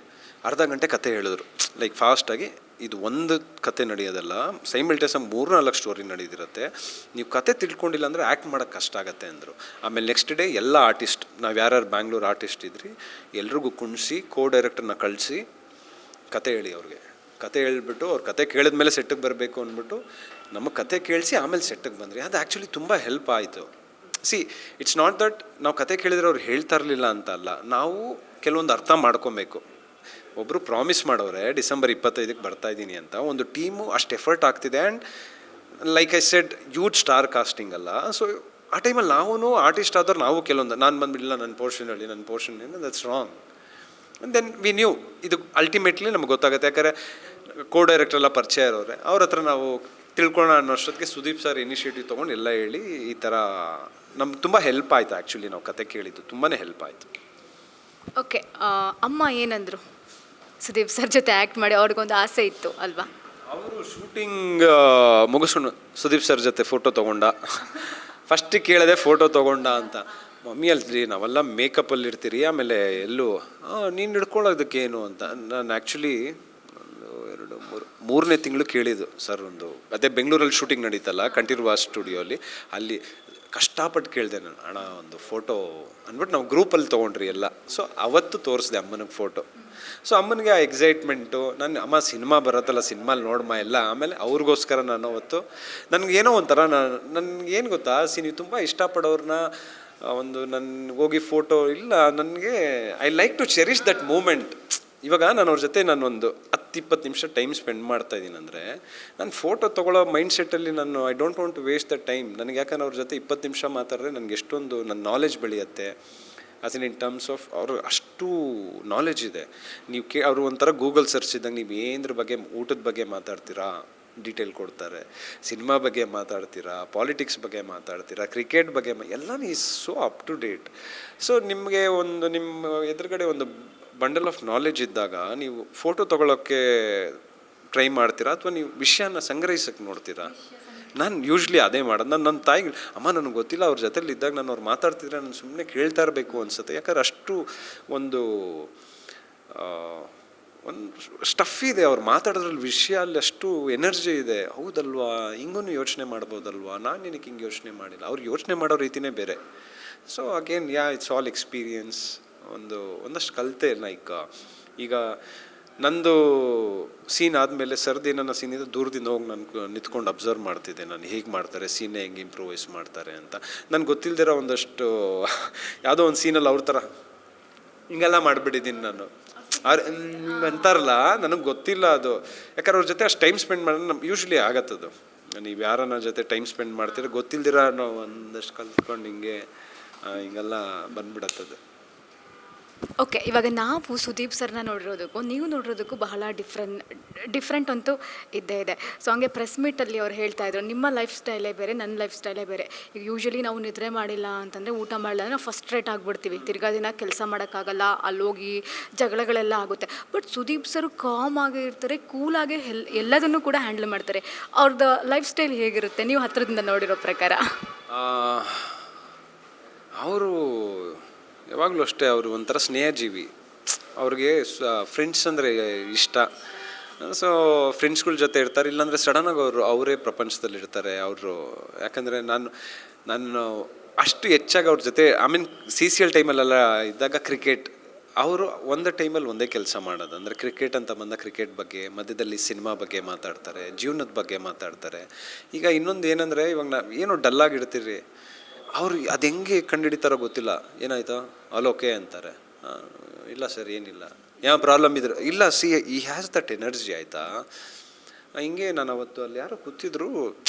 Speaker 1: ಅರ್ಧ ಗಂಟೆ ಕತೆ ಹೇಳಿದ್ರು. ಲೈಕ್ ಫಾಸ್ಟಾಗಿ, ಇದು ಒಂದು ಕತೆ ನಡೆಯೋದಲ್ಲ, ಸೈಮಲ್ಟೇಸ್ 3-4 ಸ್ಟೋರಿ ನಡೆದಿರುತ್ತೆ, ನೀವು ಕತೆ ತಿಳ್ಕೊಂಡಿಲ್ಲ ಅಂದರೆ ಆ್ಯಕ್ಟ್ ಮಾಡೋಕ್ಕೆ ಕಷ್ಟ ಆಗುತ್ತೆ ಅಂದರು. ಆಮೇಲೆ ನೆಕ್ಸ್ಟ್ ಡೇ ಎಲ್ಲ ಆರ್ಟಿಸ್ಟ್, ನಾವು ಯಾರ್ಯಾರು ಬ್ಯಾಂಗ್ಳೂರು ಆರ್ಟಿಸ್ಟ್ ಇದ್ರಿ ಎಲ್ರಿಗೂ ಕುಣಿಸಿ ಡೈರೆಕ್ಟರ್ನ ಕಳಿಸಿ ಕತೆ ಹೇಳಿ ಅವ್ರಿಗೆ. ಕತೆ ಹೇಳ್ಬಿಟ್ಟು ಅವ್ರ ಕತೆ ಕೇಳಿದ್ಮೇಲೆ ಸೆಟ್ಟಿಗೆ ಬರಬೇಕು ಅಂದ್ಬಿಟ್ಟು ನಮಗೆ ಕತೆ ಕೇಳಿಸಿ ಆಮೇಲೆ ಸೆಟ್ಟಿಗೆ ಬಂದ್ರಿ. ಅದು ಆ್ಯಕ್ಚುಲಿ ತುಂಬ ಹೆಲ್ಪ್ ಆಯಿತು. ಇಟ್ಸ್ ನಾಟ್ ದಟ್ ನಾವು ಕತೆ ಕೇಳಿದ್ರೆ ಅವ್ರು ಹೇಳ್ತಾ ಇರಲಿಲ್ಲ ಅಂತ ಅಲ್ಲ, ನಾವು ಕೆಲವೊಂದು ಅರ್ಥ ಮಾಡ್ಕೊಬೇಕು. ಒಬ್ಬರು ಪ್ರಾಮಿಸ್ ಮಾಡೋರೆ ಡಿಸೆಂಬರ್ 25ಕ್ಕೆ ಬರ್ತಾಯಿದ್ದೀನಿ ಅಂತ, ಒಂದು ಟೀಮು ಅಷ್ಟು ಎಫರ್ಟ್ ಆಗ್ತಿದೆ. And like I said huge star casting ಅಲ್ಲ. ಸೊ ಆ ಟೈಮಲ್ಲಿ ನಾವು ಆರ್ಟಿಸ್ಟ್ ಆದವ್ರು ನಾವು ಕೆಲವೊಂದು, ನಾನು ಬಂದುಬಿಡಲಿಲ್ಲ ನನ್ನ portion that's wrong. Then we knew ಇದು ಅಲ್ಟಿಮೇಟ್ಲಿ ನಮ್ಗೆ ಗೊತ್ತಾಗುತ್ತೆ. ಯಾಕಂದರೆ ಡೈರೆಕ್ಟರ್ ಎಲ್ಲ ಪರಿಚಯ ಇರೋರೆ, ಅವ್ರ ಹತ್ರ ನಾವು ತಿಳ್ಕೊಳ್ಳೋಣ ಅನ್ನೋಷ್ಟೊತ್ತಿಗೆ ಸುದೀಪ್ ಸರ್ ಇನಿಷಿಯೇಟಿವ್ ತೊಗೊಂಡು ಎಲ್ಲ ಹೇಳಿ ಈ ಥರ ನಮ್ಗೆ ತುಂಬ ಹೆಲ್ಪ್ ಆಯಿತು. ಆ್ಯಕ್ಚುಲಿ ನಾವು ಕತೆ ಕೇಳಿದ್ದು ತುಂಬಾ ಹೆಲ್ಪ್ ಆಯಿತು.
Speaker 2: ಓಕೆ, ಅಮ್ಮ ಏನಂದರು ಸುದೀಪ್ ಸರ್ ಜೊತೆ ಆ್ಯಕ್ಟ್ ಮಾಡಿ? ಅವ್ರಿಗೊಂದು ಆಸೆ ಇತ್ತು ಅಲ್ವಾ?
Speaker 1: ಅವರು ಶೂಟಿಂಗ್ ಮುಗಿಸ್ಕೊಂಡು ಸುದೀಪ್ ಸರ್ ಜೊತೆ ಫೋಟೋ ತೊಗೊಂಡ. ಫಸ್ಟಿಗೆ ಕೇಳಿದೆ ಫೋಟೋ ತೊಗೊಂಡ ಅಂತ. ಮಮ್ಮಿ ಅಲ್ರಿ ನಾವೆಲ್ಲ ಮೇಕಪ್ಪಲ್ಲಿ ಇರ್ತೀರಿ, ಆಮೇಲೆ ಎಲ್ಲೂ ನೀನು ಹಿಡ್ಕೊಳ್ಳೋದಕ್ಕೇನು ಅಂತ. ನಾನು ಆ್ಯಕ್ಚುಲಿ 2-3ನೇ ತಿಂಗಳು ಕೇಳಿದ್ದು ಸರ್. ಒಂದು ಅದೇ ಬೆಂಗಳೂರಲ್ಲಿ ಶೂಟಿಂಗ್ ನಡೀತಲ್ಲ ಕಂಠೀರವ ಸ್ಟುಡಿಯೋಲಿ, ಅಲ್ಲಿ ಕಷ್ಟಪಟ್ಟು ಕೇಳಿದೆ ನಾನು, ಅಣ್ಣ ಒಂದು ಫೋಟೋ ಅಂದ್ಬಿಟ್ಟು ನಾವು ಗ್ರೂಪಲ್ಲಿ ತೊಗೊಂಡ್ರಿ ಎಲ್ಲ. ಸೊ ಅವತ್ತು ತೋರಿಸ್ದೆ ಅಮ್ಮನಿಗೆ ಫೋಟೋ. ಸೊ ಅಮ್ಮನಿಗೆ ಆ ಎಕ್ಸೈಟ್ಮೆಂಟು, ನಾನು ಅಮ್ಮ ಸಿನಿಮಾ ಬರುತ್ತಲ್ಲ ಸಿನಿಮಾಲಿ ನೋಡಮ್ಮ ಎಲ್ಲ. ಆಮೇಲೆ ಅವ್ರಿಗೋಸ್ಕರ ನಾನು ಅವತ್ತು ನನಗೇನೋ ಒಂಥರ, ನನಗೇನು ಗೊತ್ತಾ, ನೀವು ತುಂಬ ಇಷ್ಟಪಡೋರನ್ನ ಒಂದು ನನ್ನ ಹೋಗಿ ಫೋಟೋ ಇಲ್ಲ, ನನಗೆ I like to cherish that moment. ಇವಾಗ ನಾನು ಅವ್ರ ಜೊತೆ ನಾನೊಂದು 10-20 ನಿಮಿಷ ಟೈಮ್ ಸ್ಪೆಂಡ್ ಮಾಡ್ತಾಯಿದ್ದೀನಿ ಅಂದರೆ, ನಾನು ಫೋಟೋ ತೊಗೊಳ್ಳೋ ಮೈಂಡ್ ಸೆಟ್ಟಲ್ಲಿ ನಾನು I don't want to waste the time. ನನಗೆ ಯಾಕಂದ್ರೆ ಅವ್ರ ಜೊತೆ 20 ನಿಮಿಷ ಮಾತಾಡಿದ್ರೆ ನನಗೆ ಎಷ್ಟೊಂದು ನನ್ನ ನಾಲೆಜ್ ಬೆಳೆಯುತ್ತೆ. ಆಸ್ ಇನ್ ಟರ್ಮ್ಸ್ ಆಫ್ ಅವರು ಅಷ್ಟು ನಾಲೆಜ್ ಇದೆ. ನೀವು ಅವರು ಒಂಥರ ಗೂಗಲ್ ಸರ್ಚ್ ಇದ್ದಂಗೆ, ನೀವು ಏನರ ಬಗ್ಗೆ ಊಟದ ಬಗ್ಗೆ ಮಾತಾಡ್ತೀರಾ ಡೀಟೇಲ್ ಕೊಡ್ತಾರೆ, ಸಿನಿಮಾ ಬಗ್ಗೆ ಮಾತಾಡ್ತೀರಾ, ಪಾಲಿಟಿಕ್ಸ್ ಬಗ್ಗೆ ಮಾತಾಡ್ತೀರಾ, ಕ್ರಿಕೆಟ್ ಬಗ್ಗೆ ಎಲ್ಲನೂ is so up to date. So ನಿಮಗೆ ಒಂದು ನಿಮ್ಮ ಎದುರುಗಡೆ ಒಂದು ಬಂಡಲ್ ಆಫ್ ನಾಲೆಜ್ ಇದ್ದಾಗ ನೀವು ಫೋಟೋ ತೊಗೊಳೋಕ್ಕೆ ಟ್ರೈ ಮಾಡ್ತೀರಾ ಅಥವಾ ನೀವು ವಿಷಯನ ಸಂಗ್ರಹಿಸೋಕ್ಕೆ ನೋಡ್ತೀರಾ? ನಾನು ಯೂಶ್ವಲಿ ಅದೇ ಮಾಡೋದು. ನನ್ನ ತಾಯಿಗೆ, ಅಮ್ಮ ನನಗೆ ಗೊತ್ತಿಲ್ಲ, ಅವ್ರ ಜೊತೆಲಿ ಇದ್ದಾಗ ನಾನು ಅವ್ರು ಮಾತಾಡ್ತಿದ್ರೆ ನಾನು ಸುಮ್ಮನೆ ಕೇಳ್ತಾ ಇರಬೇಕು ಅನಿಸುತ್ತೆ. ಯಾಕಂದ್ರೆ ಅಷ್ಟು ಒಂದು ಸ್ಟಫ್ ಇದೆ ಅವ್ರು ಮಾತಾಡೋದ್ರಲ್ಲಿ, ವಿಷಯ ಅಲ್ಲಿ ಅಷ್ಟು ಎನರ್ಜಿ ಇದೆ. ಹೌದಲ್ವಾ, ಹಿಂಗೂ ಯೋಚನೆ ಮಾಡ್ಬೋದಲ್ವಾ, ನಾನು ನಿನಗೆ ಹಿಂಗೆ ಯೋಚನೆ ಮಾಡಿಲ್ಲ. ಅವ್ರು ಯೋಚನೆ ಮಾಡೋ ರೀತಿಯೇ ಬೇರೆ. So again it's all experience. ಒಂದಷ್ಟು ಕಲಿತೆ. ಲೈಕ್ ಈಗ ನಂದು ಸೀನ್ ಆದಮೇಲೆ ಸರ್ದು ಏನನ್ನ ಸೀನ್ ಇದೆ ದೂರದಿಂದ ಹೋಗಿ ನಾನು ನಿಂತ್ಕೊಂಡು ಅಬ್ಸರ್ವ್ ಮಾಡ್ತಿದ್ದೆ, ನಾನು ಹೇಗೆ ಮಾಡ್ತಾರೆ ಸೀನೇ ಹೆಂಗೆ ಇಂಪ್ರೂವೈಸ್ ಮಾಡ್ತಾರೆ ಅಂತ. ನನಗೆ ಗೊತ್ತಿಲ್ದಿರೋ ಒಂದಷ್ಟು ಯಾವುದೋ ಒಂದು ಸೀನಲ್ಲಿ ಅವ್ರ ಥರ ಹಿಂಗೆಲ್ಲ ಮಾಡಿಬಿಟ್ಟಿದ್ದೀನಿ ನಾನು. ಅಂತಾರಲ್ಲ, ನನಗೆ ಗೊತ್ತಿಲ್ಲ ಅದು, ಯಾಕಂದ್ರೆ ಅವ್ರ ಜೊತೆ ಅಷ್ಟು ಟೈಮ್ ಸ್ಪೆಂಡ್ ಮಾಡೋದು ನಮ್ಗೆ ಯೂಶ್ವಲಿ ಆಗತ್ತದು. ನೀವು ಯಾರನ್ನ ಜೊತೆ ಟೈಮ್ ಸ್ಪೆಂಡ್ ಮಾಡ್ತೀರ ಗೊತ್ತಿಲ್ದಿರ ನಾವು ಒಂದಷ್ಟು ಕಲ್ತ್ಕೊಂಡು ಹಿಂಗೆಲ್ಲ ಬಂದ್ಬಿಡತ್ತದು.
Speaker 2: ಓಕೆ, ಇವಾಗ ನಾವು ಸುದೀಪ್ ಸರ್ನ ನೋಡಿರೋದಕ್ಕೂ ನೀವು ನೋಡಿರೋದಕ್ಕೂ ಬಹಳ ಡಿಫ್ರೆಂಟ್ ಅಂತೂ ಇದ್ದೇ ಇದೆ. ಸೊ ಹಂಗೆ ಪ್ರೆಸ್ ಮೀಟಲ್ಲಿ ಅವ್ರು ಹೇಳ್ತಾ ಇದ್ರು, ನಿಮ್ಮ ಲೈಫ್ ಸ್ಟೈಲೇ ಬೇರೆ, ನನ್ನ ಲೈಫ್ ಸ್ಟೈಲೇ ಬೇರೆ. ಈಗ ಯೂಶ್ವಲಿ ನಾವು ನಿದ್ರೆ ಮಾಡಿಲ್ಲ ಅಂತಂದರೆ, ಊಟ ಮಾಡಿಲ್ಲ ಅಂದರೆ ನಾವು ಫಸ್ಟ್ರೇಟ್ ಆಗಿಬಿಡ್ತೀವಿ, ತಿರ್ಗಾ ದಿನ ಕೆಲಸ ಮಾಡೋಕ್ಕಾಗಲ್ಲ, ಅಲ್ಲೋಗಿ ಜಗಳಗಳೆಲ್ಲ ಆಗುತ್ತೆ. ಬಟ್ ಸುದೀಪ್ ಸರ್ ಕಾಮ್ ಆಗಿ ಇರ್ತಾರೆ, ಕೂಲಾಗಿ ಎಲ್ಲದನ್ನು ಕೂಡ ಹ್ಯಾಂಡಲ್ ಮಾಡ್ತಾರೆ. ಅವ್ರದ್ದು ಲೈಫ್ ಸ್ಟೈಲ್ ಹೇಗಿರುತ್ತೆ ನೀವು ಹತ್ತಿರದಿಂದ ನೋಡಿರೋ ಪ್ರಕಾರ?
Speaker 1: ಅವರು ಯಾವಾಗಲೂ ಅಷ್ಟೇ, ಅವರು ಒಂಥರ ಸ್ನೇಹಜೀವಿ. ಅವ್ರಿಗೆ ಫ್ರೆಂಡ್ಸ್ ಅಂದರೆ ಇಷ್ಟ. ಸೊ ಫ್ರೆಂಡ್ಸ್ಗಳ ಜೊತೆ ಇರ್ತಾರೆ, ಇಲ್ಲಾಂದರೆ ಸಡನ್ನಾಗಿ ಅವರೇ ಪ್ರಪಂಚದಲ್ಲಿ ಇರ್ತಾರೆ ಅವರು. ಯಾಕಂದರೆ ನಾನು ಅಷ್ಟು ಹೆಚ್ಚಾಗಿ ಅವ್ರ ಜೊತೆ CCL ಟೈಮಲ್ಲೆಲ್ಲ ಇದ್ದಾಗ ಕ್ರಿಕೆಟ್, ಅವರು ಒಂದು ಟೈಮಲ್ಲಿ ಒಂದೇ ಕೆಲಸ ಮಾಡೋದು. ಅಂದರೆ ಕ್ರಿಕೆಟ್ ಅಂತ ಬಂದ ಕ್ರಿಕೆಟ್ ಬಗ್ಗೆ, ಮಧ್ಯದಲ್ಲಿ ಸಿನಿಮಾ ಬಗ್ಗೆ ಮಾತಾಡ್ತಾರೆ, ಜೀವನದ ಬಗ್ಗೆ ಮಾತಾಡ್ತಾರೆ. ಈಗ ಇನ್ನೊಂದು ಏನಂದರೆ, ಇವಾಗ ಏನೋ ಡಲ್ಲಾಗಿರ್ತೀರಿ, ಅವ್ರು ಅದು ಹೆಂಗೆ ಕಂಡುಹಿಡಿತಾರೋ ಗೊತ್ತಿಲ್ಲ, ಏನಾಯ್ತಾ ಅಲ್ಲೋಕೆ ಅಂತಾರೆ, ಇಲ್ಲ ಸರ್ ಏನಿಲ್ಲ, ಯಾವ ಪ್ರಾಬ್ಲಮ್ ಇದ್ರೆ ಇಲ್ಲ, ಈ ಹ್ಯಾಸ್ ದಟ್ ಎನರ್ಜಿ ಆಯಿತಾ. ಹಿಂಗೆ ನಾನು ಅವತ್ತು ಅಲ್ಲಿ ಯಾರೋ ಕೂತಿದ್ರು,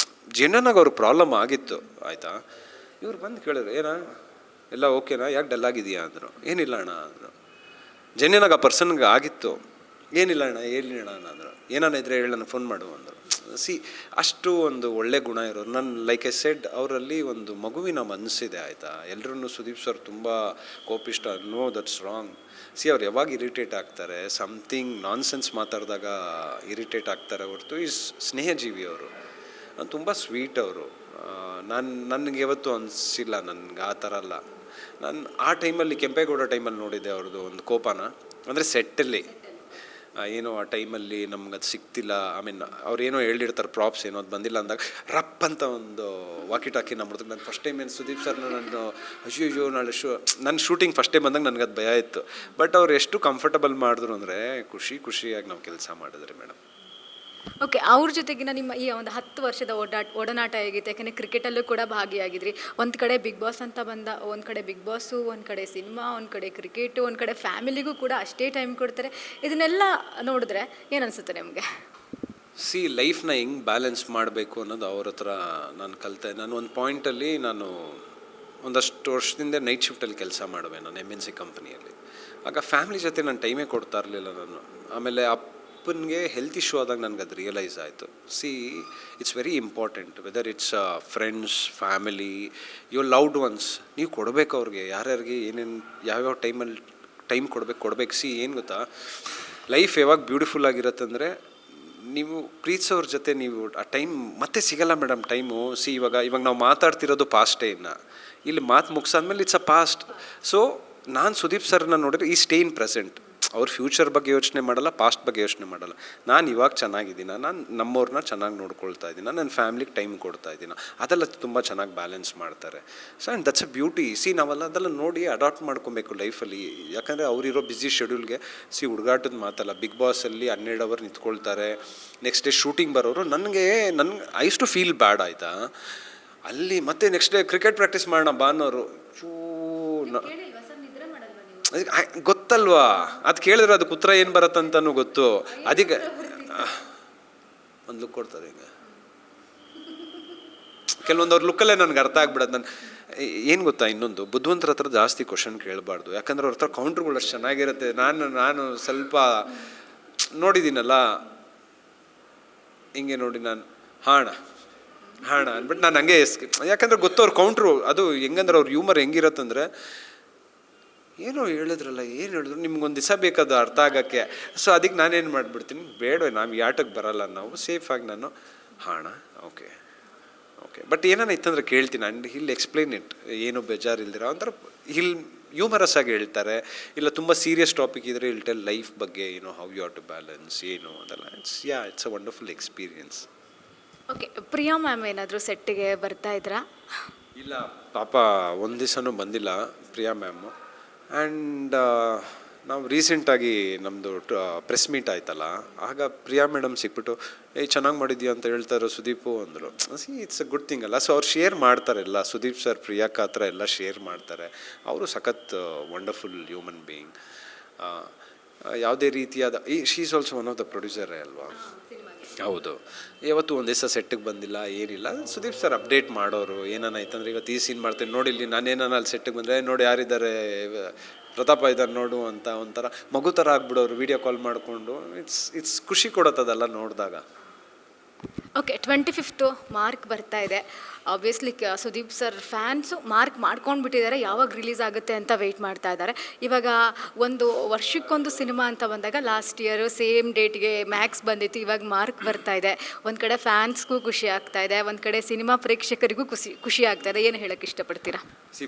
Speaker 1: ಜನನಾಗ ಅವ್ರಿಗೆ ಪ್ರಾಬ್ಲಮ್ ಆಗಿತ್ತು ಆಯಿತಾ. ಇವ್ರು ಬಂದು ಕೇಳಿದ್ರು, ಏನಾ ಎಲ್ಲ ಓಕೆನಾ, ಯಾಕೆ ಡಲ್ಲಾಗಿದೆಯಾ ಅಂದರು. ಏನಿಲ್ಲ ಅಣ್ಣ ಅಂದರು. ಜನನಾಗ ಆ ಪರ್ಸನ್ಗೆ ಆಗಿತ್ತು, ಏನಿಲ್ಲ ಅಣ್ಣ ಹೇಳಿಲ್ಲ ಅಣ್ಣ ಅಂದರು. ಏನಾನ ಇದ್ರೆ ಹೇಳಿ ನನಗೆ ಫೋನ್ ಮಾಡು ಅಂದರು. ಅಷ್ಟು ಒಂದು ಒಳ್ಳೆ ಗುಣ ಇರೋರು. ನಾನು ಲೈಕ್ ಎ ಸೆಡ್, ಅವರಲ್ಲಿ ಒಂದು ಮಗುವಿನ ಮನಸ್ಸಿದೆ ಆಯಿತಾ. ಎಲ್ಲರೂ ಸುದೀಪ್ ಸರ್ ತುಂಬ ಕೋಪಿಷ್ಟ, ನೋ ದಟ್ಸ್ ರಾಂಗ್. ಅವ್ರು ಯಾವಾಗ ಇರಿಟೇಟ್ ಆಗ್ತಾರೆ, ಸಮಥಿಂಗ್ ನಾನ್ಸೆನ್ಸ್ ಮಾತಾಡಿದಾಗ ಇರಿಟೇಟ್ ಆಗ್ತಾರೆ ಹೊರತು ಸ್ನೇಹಜೀವಿ ಅವರು. ತುಂಬ ಸ್ವೀಟ್ ಅವರು. ನನಗೆ ಯಾವತ್ತೂ ಅನಿಸಿಲ್ಲ ನನಗೆ ಆ ಥರ ಅಲ್ಲ. ನಾನು ಆ ಟೈಮಲ್ಲಿ ಕೆಂಪೇಗೌಡ ಟೈಮಲ್ಲಿ ನೋಡಿದ್ದೆ ಅವ್ರದ್ದು ಒಂದು ಕೋಪನ, ಅಂದರೆ ಸೆಟ್ಟಲ್ಲಿ ಏನೋ ಆ ಟೈಮಲ್ಲಿ ನಮ್ಗೆ ಅದು ಸಿಗ್ತಿಲ್ಲ. ಅವ್ರೇನೋ ಹೇಳಿರ್ತಾರೆ ಪ್ರಾಪ್ಸ್ ಏನೋ ಅದು ಬಂದಿಲ್ಲ ಅಂದಾಗ ರಪ್ ಅಂತ ಒಂದು ವಾಕಿ ಟಾಕಿ ನಂಬಿಡ್ತಾರೆ. ನಾನು ಫಸ್ಟ್ ಟೈಮ್ ಏನು ಸುದೀಪ್ ಸರ್ನ ನಾನು ಅಯ್ಯೋ ನಾಳೆ ನನ್ನ ಶೂಟಿಂಗ್ ಫಸ್ಟ್ ಟೈಮ್ ಬಂದಾಗ ನನಗೆ ಅದು ಭಯ ಇತ್ತು. ಬಟ್ ಅವ್ರು ಎಷ್ಟು ಕಂಫರ್ಟಬಲ್ ಮಾಡಿದ್ರು ಅಂದರೆ ಖುಷಿಯಾಗಿ ನಾವು ಕೆಲಸ ಮಾಡಿದ್ರಿ ಮೇಡಮ್.
Speaker 2: ಓಕೆ, ಅವ್ರ ಜೊತೆಗಿನ ನಿಮ್ಮ ಈ ಒಂದು 10 ವರ್ಷದ ಒಡನಾಟ ಹೇಗಿತ್ತು? ಯಾಕಂದರೆ ಕ್ರಿಕೆಟಲ್ಲೂ ಕೂಡ ಭಾಗಿಯಾಗಿದ್ರಿ. ಒಂದು ಕಡೆ ಬಿಗ್ ಬಾಸ್ ಅಂತ ಬಂದ, ಒಂದು ಕಡೆ ಬಿಗ್ ಬಾಸು, ಒಂದು ಕಡೆ ಸಿನಿಮಾ, ಒಂದು ಕಡೆ ಕ್ರಿಕೆಟು, ಒಂದು ಕಡೆ ಫ್ಯಾಮಿಲಿಗೂ ಕೂಡ ಅಷ್ಟೇ ಟೈಮ್ ಕೊಡ್ತಾರೆ. ಇದನ್ನೆಲ್ಲ ನೋಡಿದ್ರೆ ಏನು ಅನಿಸುತ್ತೆ ನಿಮಗೆ?
Speaker 1: ಲೈಫ್ನ ಹೆಂಗೆ ಬ್ಯಾಲೆನ್ಸ್ ಮಾಡಬೇಕು ಅನ್ನೋದು ಅವ್ರ ಹತ್ರ ನಾನು ಕಲಿತೆ. ನಾನು ಒಂದು ಪಾಯಿಂಟಲ್ಲಿ ಒಂದಷ್ಟು ವರ್ಷದಿಂದ ನೈಟ್ ಶಿಫ್ಟಲ್ಲಿ ಕೆಲಸ ಮಾಡುವೆ ನಾನು MNC ಕಂಪ್ನಿಯಲ್ಲಿ. ಆಗ ಫ್ಯಾಮಿಲಿ ಜೊತೆ ನಾನು ಟೈಮೇ ಕೊಡ್ತಾ ಇರಲಿಲ್ಲ ನಾನು. ಆಮೇಲೆ ಅಪ್ಪನಿಗೆ ಹೆಲ್ತ್ ಇಶ್ಯೂ ಆದಾಗ ನನಗೆ ಅದು ರಿಯಲೈಸ್ ಆಯಿತು. It's very important, whether it's friends, family, your loved once, ನೀವು ಕೊಡಬೇಕು ಅವ್ರಿಗೆ, ಯಾರ್ಯಾರಿಗೆ ಏನೇನು ಯಾವ್ಯಾವ ಟೈಮಲ್ಲಿ ಟೈಮ್ ಕೊಡಬೇಕು. ಏನು ಗೊತ್ತಾ, ಲೈಫ್ ಯಾವಾಗ ಬ್ಯೂಟಿಫುಲ್ ಆಗಿರುತ್ತೆ ಅಂದರೆ, ನೀವು ಪ್ರೀತಿಸೋರ ಜೊತೆ ನೀವು ಆ ಟೈಮ್ ಮತ್ತೆ ಸಿಗಲ್ಲ ಮೇಡಮ್. ಟೈಮು ಇವಾಗ ನಾವು ಮಾತಾಡ್ತಿರೋದು ಪಾಸ್ಟೇ. ಇಲ್ಲಿ ಮಾತು ಮುಗಿಸಾದ್ಮೇಲೆ ಇಟ್ಸ್ ಅ ಪಾಸ್ಟ್. ಸೊ ನಾನು ಸುದೀಪ್ ಸರ್ನ ನೋಡಿದ್ರೆ ಈ ಸ್ಟೇ ಇನ್ ಪ್ರೆಸೆಂಟ್. ಅವ್ರ ಫ್ಯೂಚರ್ ಬಗ್ಗೆ ಯೋಚನೆ ಮಾಡಲ್ಲ, ಪಾಸ್ಟ್ ಬಗ್ಗೆ ಯೋಚನೆ ಮಾಡಲ್ಲ. ನಾನು ಇವಾಗ ಚೆನ್ನಾಗಿದ್ದೀನಿ, ನಾನು ನಮ್ಮವ್ರನ್ನ ಚೆನ್ನಾಗಿ ನೋಡ್ಕೊಳ್ತಾ ಇದ್ದೀನಿ, ನನ್ನ ಫ್ಯಾಮ್ಲಿಗೆ ಟೈಮ್ ಕೊಡ್ತಾ ಇದ್ದೀನಿ. ಅದೆಲ್ಲ ತುಂಬ ಚೆನ್ನಾಗಿ ಬ್ಯಾಲೆನ್ಸ್ ಮಾಡ್ತಾರೆ. So and that's a beauty. ನಾವೆಲ್ಲ ಅದೆಲ್ಲ ನೋಡಿ ಅಡಾಪ್ಟ್ ಮಾಡ್ಕೊಬೇಕು ಲೈಫಲ್ಲಿ. ಯಾಕಂದರೆ ಅವರಿರೋ ಬ್ಯುಸಿ ಶೆಡ್ಯೂಲ್ಗೆ ಹುಡುಗಾಟದ ಮಾತಲ್ಲ. ಬಿಗ್ ಬಾಸಲ್ಲಿ 12 ಅವರ್ ನಿಂತ್ಕೊಳ್ತಾರೆ, ನೆಕ್ಸ್ಟ್ ಡೇ ಶೂಟಿಂಗ್ ಬರೋರು. ನನಗೆ I use to feel bad ಆಯಿತಾ. ಅಲ್ಲಿ ಮತ್ತೆ ನೆಕ್ಸ್ಟ್ ಡೇ ಕ್ರಿಕೆಟ್ ಪ್ರಾಕ್ಟೀಸ್ ಮಾಡೋಣ ಬಾನೋರು ಗೊತ್ತಲ್ವಾ. ಅದು ಕೇಳಿದ್ರೆ ಅದಕ್ಕೆ ಉತ್ತರ ಏನು ಬರತ್ತಂತನೂ ಗೊತ್ತು. ಅದಕ್ಕೆ ಒಂದು ಲುಕ್ ಕೊಡ್ತಾರೆ ಈಗ ಕೆಲವೊಂದು ಅವ್ರ ಲುಕ್ಕಲ್ಲೇ ನನಗೆ ಅರ್ಥ ಆಗ್ಬಿಡೋದು. ನಾನು ಏನು ಗೊತ್ತಾ, ಇನ್ನೊಂದು ಬುದ್ಧಿವಂತರ ಹತ್ರ ಜಾಸ್ತಿ ಕ್ವಶನ್ ಕೇಳಬಾರ್ದು. ಯಾಕಂದ್ರೆ ಅವ್ರ ಹತ್ರ ಕೌಂಟ್ರುಗಳು ಅಷ್ಟು ಚೆನ್ನಾಗಿರುತ್ತೆ. ನಾನು ಸ್ವಲ್ಪ ನೋಡಿದ್ದೀನಲ್ಲ, ಹಿಂಗೆ ನೋಡಿ ನಾನು ಹಾಣ ಅಂದ್ಬಿಟ್ಟು ನಾನು ಹಂಗೆ ಯಾಕಂದ್ರೆ ಗೊತ್ತು ಅವ್ರ ಕೌಂಟ್ರು. ಅದು ಹೆಂಗಂದ್ರೆ ಅವ್ರ ಹ್ಯೂಮರ್ ಹೆಂಗಿರತ್ತಂದ್ರೆ, ಏನೋ ಹೇಳಿದ್ರು ನಿಮ್ಗೊಂದು ದಿವಸ ಬೇಕಾದ ಅರ್ಥ ಆಗೋಕ್ಕೆ. ಸೊ ಅದಕ್ಕೆ ನಾನೇನು ಮಾಡಿಬಿಡ್ತೀನಿ, ಬೇಡ ನಾವು ಈ ಆಟಕ್ಕೆ ಬರಲ್ಲ, ನಾವು ಸೇಫಾಗಿ ನಾನು ಓಕೆ ಬಟ್ ಏನಾನ ಇತ್ತಂದ್ರೆ ಕೇಳ್ತೀನಿ. ಆ್ಯಂಡ್ ಹಿಲ್ ಎಕ್ಸ್ಪ್ಲೈನ್ ಇಟ್, ಏನು ಬೇಜಾರಿಲ್ದಿರ ಅಂದ್ರೆ ಹ್ಯೂಮರಸ್ ಆಗಿ ಹೇಳ್ತಾರೆ. ಇಲ್ಲ ತುಂಬ ಸೀರಿಯಸ್ ಟಾಪಿಕ್ ಇದ್ದರೆ ಟೆಲ್ ಲೈಫ್ ಬಗ್ಗೆ, how you have to balance ಏನು ಅದೆಲ್ಲ. It's a wonderful experience.
Speaker 2: Okay, Priya ma'am ಏನಾದರೂ ಸೆಟ್ಟಿಗೆ ಬರ್ತಾ ಇದ್ರಾ?
Speaker 1: ಇಲ್ಲ ಪಾಪ, ಒಂದು ದಿವಸನೂ ಬಂದಿಲ್ಲ ಪ್ರಿಯಾ ಮ್ಯಾಮು. ಆ್ಯಂಡ್ ನಾವು ರೀಸೆಂಟಾಗಿ ನಮ್ಮದು ಪ್ರೆಸ್ ಮೀಟ್ ಆಯ್ತಲ್ಲ, ಆಗ ಪ್ರಿಯಾ ಮೇಡಮ್ ಸಿಕ್ಬಿಟ್ಟು ಚೆನ್ನಾಗಿ ಮಾಡಿದ್ಯಾ ಅಂತ ಹೇಳ್ತಾರೆ ಸುದೀಪು ಅಂದರು. C it's a good thing ಅಲ್ಲ. ಸೊ ಅವ್ರು ಶೇರ್ ಮಾಡ್ತಾರೆ ಎಲ್ಲ, ಸುದೀಪ್ ಸರ್ ಪ್ರಿಯಾಕ ಹತ್ರ ಎಲ್ಲ ಶೇರ್ ಮಾಡ್ತಾರೆ. ಅವರು ಸಖತ್ ವಂಡರ್ಫುಲ್ ಹ್ಯೂಮನ್ ಬೀಯಿಂಗ್. ಯಾವುದೇ ರೀತಿಯಾದ she is also one of the ಪ್ರೊಡ್ಯೂಸರೇ ಅಲ್ವಾ. ಹೌದು, ಯಾವತ್ತು ಒಂದು ದಿವಸ ಸೆಟ್ಟಿಗೆ ಬಂದಿಲ್ಲ, ಏನಿಲ್ಲ. ಸುದೀಪ್ ಸರ್ ಅಪ್ಡೇಟ್ ಮಾಡೋರು. ಏನಾಯ್ತಂದ್ರೆ ಇವತ್ತು ಈ ಸೀನ್ ಮಾಡ್ತೀನಿ ನೋಡಿ, ಇಲ್ಲಿ ನಾನೇನಾನ ಅಲ್ಲಿ ಸೆಟ್ಟಿಗೆ ಬಂದರೆ ನೋಡಿ ಯಾರಿದ್ದಾರೆ, ಪ್ರತಾಪ ಇದ್ದಾರೆ ನೋಡು ಅಂತ ಒಂಥರ ಮಗು ಥರ ಆಗ್ಬಿಡೋರು, ವೀಡಿಯೋ ಕಾಲ್ ಮಾಡಿಕೊಂಡು. ಇಟ್ಸ್ ಖುಷಿ ಕೊಡುತ್ತದಲ್ಲ ನೋಡಿದಾಗ.
Speaker 2: ಓಕೆ, 25th ಮಾರ್ಕ್ ಬರ್ತಾ ಇದೆ. Obviously Sudeep sir fans mark ಮಾಡ್ಕೊಂಡು ಬಿಟ್ಟಿದ್ದಾರೆ, ಯಾವಾಗ ರಿಲೀಸ್ ಆಗುತ್ತೆ ಅಂತ ವೆಯ್ಟ್ ಮಾಡ್ತಾ ಇದ್ದಾರೆ. ಇವಾಗ ಒಂದು ವರ್ಷಕ್ಕೊಂದು ಸಿನಿಮಾ ಅಂತ ಬಂದಾಗ ಲಾಸ್ಟ್ ಇಯರು ಸೇಮ್ ಡೇಟ್ಗೆ ಮ್ಯಾಕ್ಸ್ ಬಂದಿತ್ತು, ಇವಾಗ ಮಾರ್ಕ್ ಬರ್ತಾ ಇದೆ. ಒಂದು ಕಡೆ ಫ್ಯಾನ್ಸ್ಗೂ ಖುಷಿ ಆಗ್ತಾ ಇದೆ, ಒಂದು ಕಡೆ ಸಿನಿಮಾ ಪ್ರೇಕ್ಷಕರಿಗೂ ಖುಷಿ ಆಗ್ತಾ ಇದೆ. ಏನು ಹೇಳೋಕ್ಕೆ ಇಷ್ಟಪಡ್ತೀರಾ?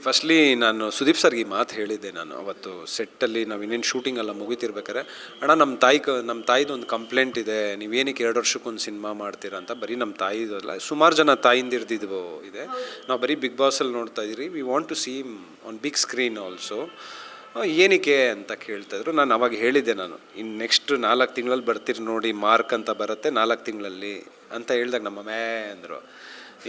Speaker 1: ಫಸ್ಟ್ಲಿ ನಾನು ಸುದೀಪ್ ಸರ್ಗೆ ಮಾತು ಹೇಳಿದ್ದೆ. ನಾನು ಅವತ್ತು ಸೆಟ್ಟಲ್ಲಿ ನಾವು ಇನ್ನೇನು ಶೂಟಿಂಗ್ ಎಲ್ಲ ಮುಗಿತಿರ್ಬೇಕಾರೆ, ಅಣ್ಣ ನಮ್ಮ ತಾಯಿದು ಒಂದು ಕಂಪ್ಲೇಂಟ್ ಇದೆ, ನೀವೇನಕ್ಕೆ 2 ವರ್ಷಕ್ಕೊಂದು ಸಿನಿಮಾ ಮಾಡ್ತೀರಾ ಅಂತ. ಬರೀ ನಮ್ಮ ತಾಯಿದಲ್ಲ, ಸುಮಾರು ಜನ ತಾಯಿಂದಿರ್ದಿದ್ವು ಇದೆ. ನಾವು ಬರೀ ಬಿಗ್ ಬಾಸಲ್ಲಿ ನೋಡ್ತಾ ಇದ್ದೀರಿ, we want to see on big screen also. ಏನಕ್ಕೆ ಅಂತ ಕೇಳ್ತಾಯಿದ್ರು. ನಾನು ಅವಾಗ ಹೇಳಿದ್ದೆ, ನಾನು ಇನ್ನು ನೆಕ್ಸ್ಟ್ 4 ತಿಂಗಳಲ್ಲಿ ಬರ್ತೀರಿ ನೋಡಿ, ಮಾರ್ಕ್ ಅಂತ ಬರುತ್ತೆ 4 ತಿಂಗಳಲ್ಲಿ ಅಂತ ಹೇಳಿದಾಗ ನಮ್ಮಮ್ಮ ಅಂದರು,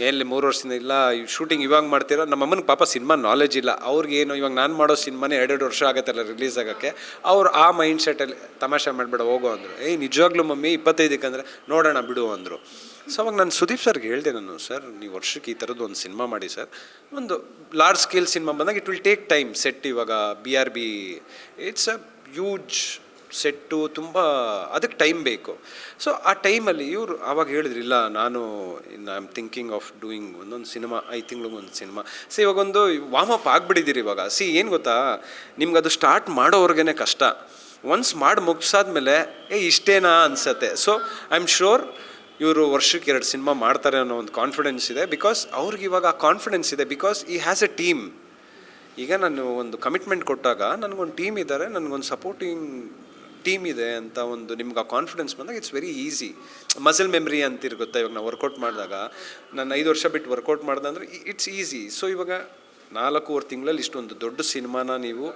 Speaker 1: ಎಲ್ಲಿ 3 ವರ್ಷದಿಂದ ಇಲ್ಲ ಶೂಟಿಂಗ್ ಇವಾಗ ಮಾಡ್ತೀರಾ. ನಮ್ಮಮ್ಮನಿಗೆ ಪಾಪ ಸಿನಿಮಾ ನಾಲೆಜ್ ಇಲ್ಲ, ಅವ್ರಿಗೇನು ಇವಾಗ ನಾನು ಮಾಡೋ ಸಿನಿಮಾನೇ 2 ವರ್ಷ ಆಗುತ್ತಲ್ಲ ರಿಲೀಸ್ ಆಗೋಕ್ಕೆ. ಅವ್ರು ಆ ಮೈಂಡ್ ಸೆಟ್ಟಲ್ಲಿ ತಮಾಷೆ ಮಾಡಬೇಡ ಹೋಗೋ ಅಂದರು. ನಿಜವಾಗ್ಲೂ ಮಮ್ಮಿ 25ಕ್ಕೆ ಅಂದರೆ ನೋಡೋಣ ಬಿಡು ಅಂದರು. ಸೊ ಅವಾಗ ನಾನು ಸುದೀಪ್ ಸರ್ಗೆ ಹೇಳಿದೆ, ನಾನು ಸರ್ ನೀವು ವರ್ಷಕ್ಕೆ ಈ ಥರದ್ದು ಒಂದು ಸಿನಿಮಾ ಮಾಡಿ ಸರ್, ಒಂದು ಲಾರ್ಜ್ ಸ್ಕೇಲ್ ಸಿನಿಮಾ ಬಂದಾಗ it will take time. Set ಇವಾಗ BRB it's a huge set, ತುಂಬ ಅದಕ್ಕೆ ಟೈಮ್ ಬೇಕು. ಸೊ ಆ ಟೈಮಲ್ಲಿ ಇವರು ಆವಾಗ ಹೇಳಿದ್ರಿಲ್ಲ, ನಾನು I am thinking of doing ಒಂದೊಂದು ಸಿನಿಮಾ 5 ತಿಂಗ್ಳಿಗೆ ಒಂದು ಸಿನಿಮಾ. ಸೊ ಇವಾಗೊಂದು ವಾರ್ಮ್ ಅಪ್ ಆಗಿಬಿಟ್ಟಿದ್ದೀರಿ ಇವಾಗ. ಏನು ಗೊತ್ತಾ, ನಿಮ್ಗೆ ಅದು ಸ್ಟಾರ್ಟ್ ಮಾಡೋವ್ರಿಗೇ ಕಷ್ಟ. ಒನ್ಸ್ ಮಾಡಿ ಮುಗಿಸಾದ್ಮೇಲೆ ಇಷ್ಟೇನಾ ಅನಿಸತ್ತೆ. ಸೊ ಐ ಆಮ್ ಶ್ಯೂರ್ ಇವರು ವರ್ಷಕ್ಕೆ 2 ಸಿನಿಮಾ ಮಾಡ್ತಾರೆ ಅನ್ನೋ ಒಂದು ಕಾನ್ಫಿಡೆನ್ಸ್ ಇದೆ. ಬಿಕಾಸ್ ಅವ್ರಿಗೆ ಇವಾಗ ಆ ಕಾನ್ಫಿಡೆನ್ಸ್ ಇದೆ, ಬಿಕಾಸ್ ಈ ಹ್ಯಾಸ್ ಎ ಟೀಮ್. ಈಗ ನಾನು ಒಂದು ಕಮಿಟ್ಮೆಂಟ್ ಕೊಟ್ಟಾಗ ನನಗೊಂದು ಟೀಮ್ ಇದ್ದಾರೆ, ನನಗೊಂದು ಸಪೋರ್ಟಿಂಗ್ ಟೀಮ್ ಇದೆ ಅಂತ ಒಂದು ನಿಮ್ಗೆ ಆ ಕಾನ್ಫಿಡೆನ್ಸ್ ಬಂದಾಗ it's very easy. Muscle memory ಅಂತಿರ್ ಗೊತ್ತಾ, ಇವಾಗ ನಾವು ವರ್ಕೌಟ್ ಮಾಡಿದಾಗ ನಾನು 5 ವರ್ಷ ಬಿಟ್ಟು ವರ್ಕೌಟ್ ಮಾಡಿದೆ ಅಂದರೆ ಇಟ್ಸ್ ಈಸಿ. ಸೊ ಇವಾಗ 4.5 ತಿಂಗಳಲ್ಲಿ ಇಷ್ಟೊಂದು ದೊಡ್ಡ ಸಿನಿಮಾನ ನೀವು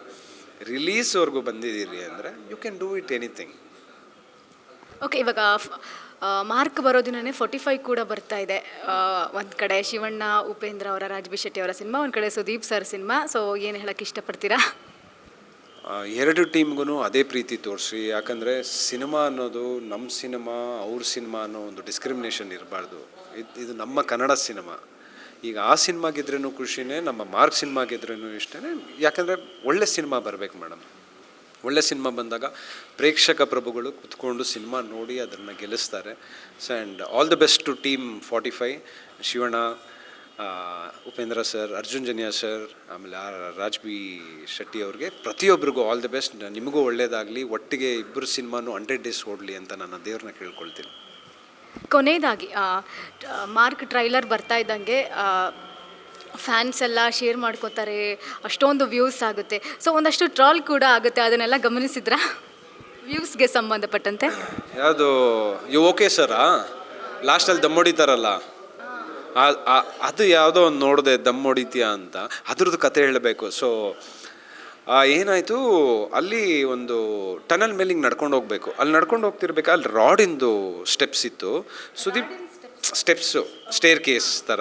Speaker 1: ರಿಲೀಸ್ವರೆಗೂ ಬಂದಿದ್ದೀರಿ ಅಂದರೆ you can do it anything.
Speaker 2: Okay, ಇವಾಗ ಮಾರ್ಕ್ ಬರೋ ದಿನವೇ 45 ಕೂಡ ಬರ್ತಾ ಇದೆ. ಒಂದು ಕಡೆ ಶಿವಣ್ಣ ಉಪೇಂದ್ರ ಅವರ, ರಾಜ್ಬಿ ಶೆಟ್ಟಿ ಅವರ ಸಿನಿಮಾ, ಒಂದು ಕಡೆ ಸುದೀಪ್ ಸರ್ ಸಿನಿಮಾ. ಸೊ ಏನು ಹೇಳೋಕ್ಕೆ ಇಷ್ಟಪಡ್ತೀರಾ?
Speaker 1: 2 ಟೀಮ್ಗೂ ಅದೇ ಪ್ರೀತಿ ತೋರಿಸಿ. ಯಾಕಂದರೆ ಸಿನಿಮಾ ಅನ್ನೋದು ನಮ್ಮ ಸಿನಿಮಾ ಅವ್ರ ಸಿನಿಮಾ ಅನ್ನೋ ಒಂದು ಡಿಸ್ಕ್ರಿಮಿನೇಷನ್ ಇರಬಾರ್ದು. ಇದು ನಮ್ಮ ಕನ್ನಡ ಸಿನಿಮಾ. ಈಗ ಆ ಸಿನಿಮಾಗಿದ್ರೂ ಖುಷಿನೇ, ನಮ್ಮ ಮಾರ್ಕ್ ಸಿನಿಮಾಗಿದ್ರೂ ಇಷ್ಟೇ. ಯಾಕಂದರೆ ಒಳ್ಳೆ ಸಿನಿಮಾ ಬರಬೇಕು ಮೇಡಮ್. ಒಳ್ಳೆ ಸಿನಿಮಾ ಬಂದಾಗ ಪ್ರೇಕ್ಷಕ ಪ್ರಭುಗಳು ಕುತ್ಕೊಂಡು ಸಿನಿಮಾ ನೋಡಿ ಅದನ್ನು ಗೆಲ್ಲಿಸ್ತಾರೆ. So and all the best to team 45, Shivanna, Upendra sir, Arjun Janya sir, ಆಮೇಲೆ ರಾಜ್ಬಿ ಶೆಟ್ಟಿ ಅವ್ರಿಗೆ ಪ್ರತಿಯೊಬ್ಬರಿಗೂ ಆಲ್ ದಿ ಬೆಸ್ಟ್. ನಿಮಗೂ ಒಳ್ಳೆಯದಾಗಲಿ, ಒಟ್ಟಿಗೆ ಇಬ್ಬರು ಸಿನಿಮಾನು 100 ಡೇಸ್ ಓಡಲಿ ಅಂತ ನಾನು ದೇವ್ರನ್ನ ಕೇಳ್ಕೊಳ್ತೀನಿ.
Speaker 2: ಕೊನೆಯದಾಗಿ ಮಾರ್ಕ್ ಟ್ರೈಲರ್ ಬರ್ತಾ ಇದ್ದಂಗೆ ಫ್ಯಾನ್ಸ್ ಎಲ್ಲ ಶೇರ್ ಮಾಡ್ಕೋತಾರೆ, ಅಷ್ಟೊಂದು ವ್ಯೂಸ್ ಆಗುತ್ತೆ. ಸೊ ಒಂದಷ್ಟು ಟ್ರಾಲ್ ಕೂಡ ಆಗುತ್ತೆ, ಅದನ್ನೆಲ್ಲ ಗಮನಿಸಿದ್ರಾ? ವ್ಯೂಸ್ಗೆ ಸಂಬಂಧಪಟ್ಟಂತೆ
Speaker 1: ಯಾವುದು ಓಕೆ ಸರಾ ಲಾಸ್ಟಲ್ಲಿ ದಮ್ ಹೊಡಿತಾರಲ್ಲ, ಅದು ಯಾವುದೋ ಒಂದು ನೋಡಿದೆ, ದಮ್ ಹೊಡಿತೀಯಾ ಅಂತ, ಅದ್ರದ್ದು ಕತೆ ಹೇಳಬೇಕು. ಸೊ ಏನಾಯಿತು, ಅಲ್ಲಿ ಒಂದು ಟನಲ್ ಮೇಲೆ ಹಿಂಗೆ ನಡ್ಕೊಂಡು ಹೋಗ್ಬೇಕು. ಅಲ್ಲಿ ನಡ್ಕೊಂಡು ಹೋಗ್ತಿರ್ಬೇಕು, ಅಲ್ಲಿ ರಾಡಿಂದು ಸ್ಟೆಪ್ಸ್ ಇತ್ತು. ಸುದೀಪ್ ಸ್ಟೆಪ್ಸು ಸ್ಟೇರ್ ಕೇಸ್ ಥರ.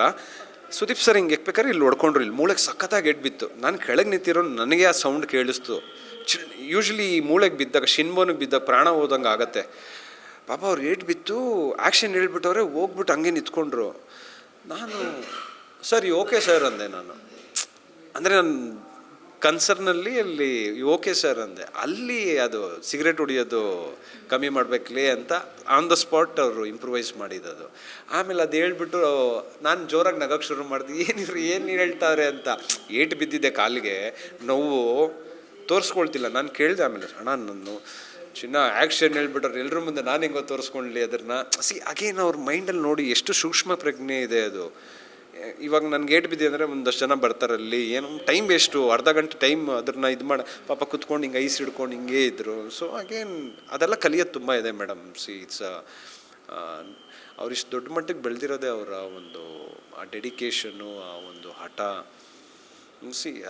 Speaker 1: ಸುದೀಪ್ ಸರ್ ಹಿಂಗೆ ಎಕ್ಬೇಕಾದ್ರೆ ಇಲ್ಲಿ ಹೊಡ್ಕೊಂಡ್ರು, ಇಲ್ಲಿ ಮೂಳೆಗೆ ಸಖತ್ತಾಗಿ ಎಡ್ ಬಿತ್ತು. ನಾನು ಕೆಳಗೆ ನಿಂತಿರೋ ನನಗೆ ಆ ಸೌಂಡ್ ಕೇಳಿಸ್ತು. ಯೂಶ್ವಲಿ ಈ ಮೂಳೆಗೆ ಬಿದ್ದಾಗ, ಶಿನ್ಬೋನಿಗೆ ಬಿದ್ದಾಗ ಪ್ರಾಣ ಹೋದಂಗೆ ಆಗತ್ತೆ. ಪಾಪ ಅವ್ರು ಏಟ್ ಬಿತ್ತು, ಆ್ಯಕ್ಷನ್ ಹೇಳ್ಬಿಟ್ಟವ್ರೆ, ಹೋಗ್ಬಿಟ್ಟು ಹಂಗೆ ನಿಂತ್ಕೊಂಡ್ರು. ನಾನು ಸರ್ ಓಕೆ ಸರ್ ಅಂದೆ. ನಾನು ಅಂದರೆ ನನ್ನ ಕನ್ಸರ್ನಲ್ಲಿ ಅಲ್ಲಿ ಓಕೆ ಸರ್ ಅಂದೆ. ಅಲ್ಲಿ ಅದು ಸಿಗರೇಟ್ ಹೊಡಿಯೋದು ಕಮ್ಮಿ ಮಾಡಬೇಕಲೇ ಅಂತ ಆನ್ ದ ಸ್ಪಾಟ್ ಅವರು ಇಂಪ್ರೂವೈಸ್ ಮಾಡಿದ್ದು. ಆಮೇಲೆ ಅದು ಹೇಳ್ಬಿಟ್ಟು ನಾನು ಜೋರಾಗಿ ನಗಕ್ಕೆ ಶುರು ಮಾಡಿದೆ. ಏನು ಹೇಳ್ತಾರೆ ಅಂತ. ಏಟು ಬಿದ್ದಿದ್ದೆ ಕಾಲಿಗೆ, ನೋವು ತೋರಿಸ್ಕೊಳ್ತಿಲ್ಲ. ನಾನು ಕೇಳಿದೆ ಆಮೇಲೆ, ಅಣ್ಣ ನಾನು ಚಿನ್ನ ಆ್ಯಕ್ಷನ್ ಹೇಳ್ಬಿಟ್ರೆ ಎಲ್ಲರ ಮುಂದೆ ನಾನು ಹೆಂಗೋ ತೋರಿಸ್ಕೊಳ್ಳಿ ಅದನ್ನು. ಅಗೇನ್ ಅವ್ರ ಮೈಂಡಲ್ಲಿ ನೋಡಿ ಎಷ್ಟು ಸೂಕ್ಷ್ಮ ಪ್ರಜ್ಞೆ ಇದೆ ಅದು. ಇವಾಗ ನನಗೆ ಏಟು ಬಿದ್ದಿ ಅಂದರೆ ಒಂದಷ್ಟು ಜನ ಬರ್ತಾರಲ್ಲಿ, ಏನು ಟೈಮ್ ವೇಸ್ಟು, ಅರ್ಧ ಗಂಟೆ ಟೈಮ್ ಅದನ್ನು ಇದು ಮಾಡಿ ಪಾಪ ಕುತ್ಕೊಂಡು ಹಿಂಗೆ ಐಸ್ ಹಿಡ್ಕೊಂಡು ಹಿಂಗೆ ಇದ್ದರು. ಸೊ ಅಗೇನ್ ಅದೆಲ್ಲ ಕಲಿಯೋದು ತುಂಬ ಇದೆ ಮೇಡಮ್. ಇಟ್ಸ್ ಅವ್ರಿಷ್ಟು ದೊಡ್ಡ ಮಟ್ಟಿಗೆ ಬೆಳೆದಿರೋದೇ ಅವರ ಒಂದು ಆ ಡೆಡಿಕೇಶನ್ನು, ಆ ಒಂದು ಹಠ.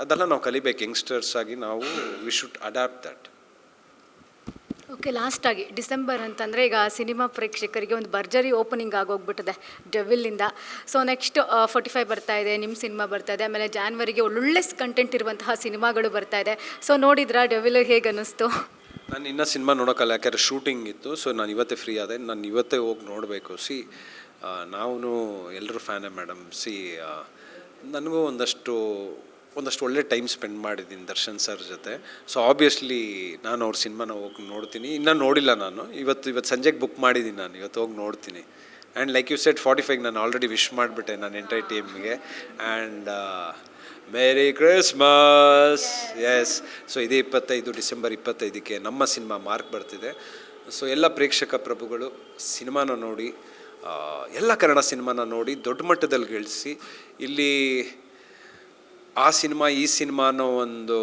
Speaker 1: ಅದೆಲ್ಲ ನಾವು ಕಲಿಬೇಕು. ಯಂಗ್ಸ್ಟರ್ಸ್ ಆಗಿ ನಾವು we should adapt that.
Speaker 2: Okay, ಲಾಸ್ಟಾಗಿ ಡಿಸೆಂಬರ್ ಅಂತಂದರೆ ಈಗ ಸಿನಿಮಾ ಪ್ರೇಕ್ಷಕರಿಗೆ ಒಂದು ಭರ್ಜರಿ ಓಪನಿಂಗ್ ಆಗೋಗ್ಬಿಟ್ಟಿದೆ ಡೆವಿಲಿಂದ. ಸೊ ನೆಕ್ಸ್ಟ್ 45 ಬರ್ತಾ ಇದೆ, ನಿಮ್ಮ ಸಿನಿಮಾ ಬರ್ತಾ ಇದೆ, ಆಮೇಲೆ ಜಾನ್ವರಿಗೆ ಒಳ್ಳೊಳ್ಳೆ ಕಂಟೆಂಟ್ ಇರುವಂತಹ ಸಿನಿಮಾಗಳು ಬರ್ತಾ ಇದೆ. ಸೊ ನೋಡಿದ್ರಾ ಡೆವಿಲ್, ಹೇಗೆ ಅನ್ನಿಸ್ತು?
Speaker 1: ನಾನು ಇನ್ನೂ ಸಿನಿಮಾ ನೋಡೋಕ್ಕಲ್ಲ, ಯಾಕೆಂದರೆ ಶೂಟಿಂಗ್ ಇತ್ತು. ಸೊ ನಾನು ಇವತ್ತೇ ಫ್ರೀ ಆದೆ, ನಾನು ಇವತ್ತೇ ಹೋಗಿ ನೋಡಬೇಕು. ನಾವು ಎಲ್ಲರೂ ಫ್ಯಾನೇ ಮೇಡಮ್. ನನಗೂ ಒಂದಷ್ಟು ಒಳ್ಳೆ ಟೈಮ್ ಸ್ಪೆಂಡ್ ಮಾಡಿದ್ದೀನಿ ದರ್ಶನ್ ಸರ್ ಜೊತೆ. ಸೊ ಆಬ್ವಿಯಸ್ಲಿ ನಾನು ಅವ್ರ ಸಿನಿಮಾನ ಹೋಗಿ ನೋಡ್ತೀನಿ. ಇನ್ನೂ ನೋಡಿಲ್ಲ ನಾನು, ಇವತ್ತು ಸಂಜೆಗೆ ಬುಕ್ ಮಾಡಿದ್ದೀನಿ, ನಾನು ಇವತ್ತು ಹೋಗಿ ನೋಡ್ತೀನಿ. ಆ್ಯಂಡ್ ಲೈಕ್ ಯು ಸೆಡ್ 45 ನಾನು ಆಲ್ರೆಡಿ ವಿಶ್ ಮಾಡಿಬಿಟ್ಟೆ ನಾನು ಎಂಟೈರ್ ಟೀಮ್ಗೆ. And merry Christmas. Yes. So ಇದೇ 25 ಡಿಸೆಂಬರ್ 25ಕ್ಕೆ ನಮ್ಮ ಸಿನಿಮಾ ಮಾರ್ಕ್ ಬರ್ತಿದೆ. ಸೊ ಎಲ್ಲ ಪ್ರೇಕ್ಷಕ ಪ್ರಭುಗಳು ಸಿನಿಮಾನ ನೋಡಿ, ಎಲ್ಲ ಕನ್ನಡ ಸಿನಿಮಾನ ನೋಡಿ ದೊಡ್ಡ ಮಟ್ಟದಲ್ಲಿ ಗಳಿಸಿ, ಇಲ್ಲಿ ಆ ಸಿನಿಮಾ ಈ ಸಿನಿಮಾ ಅನ್ನೋ ಒಂದು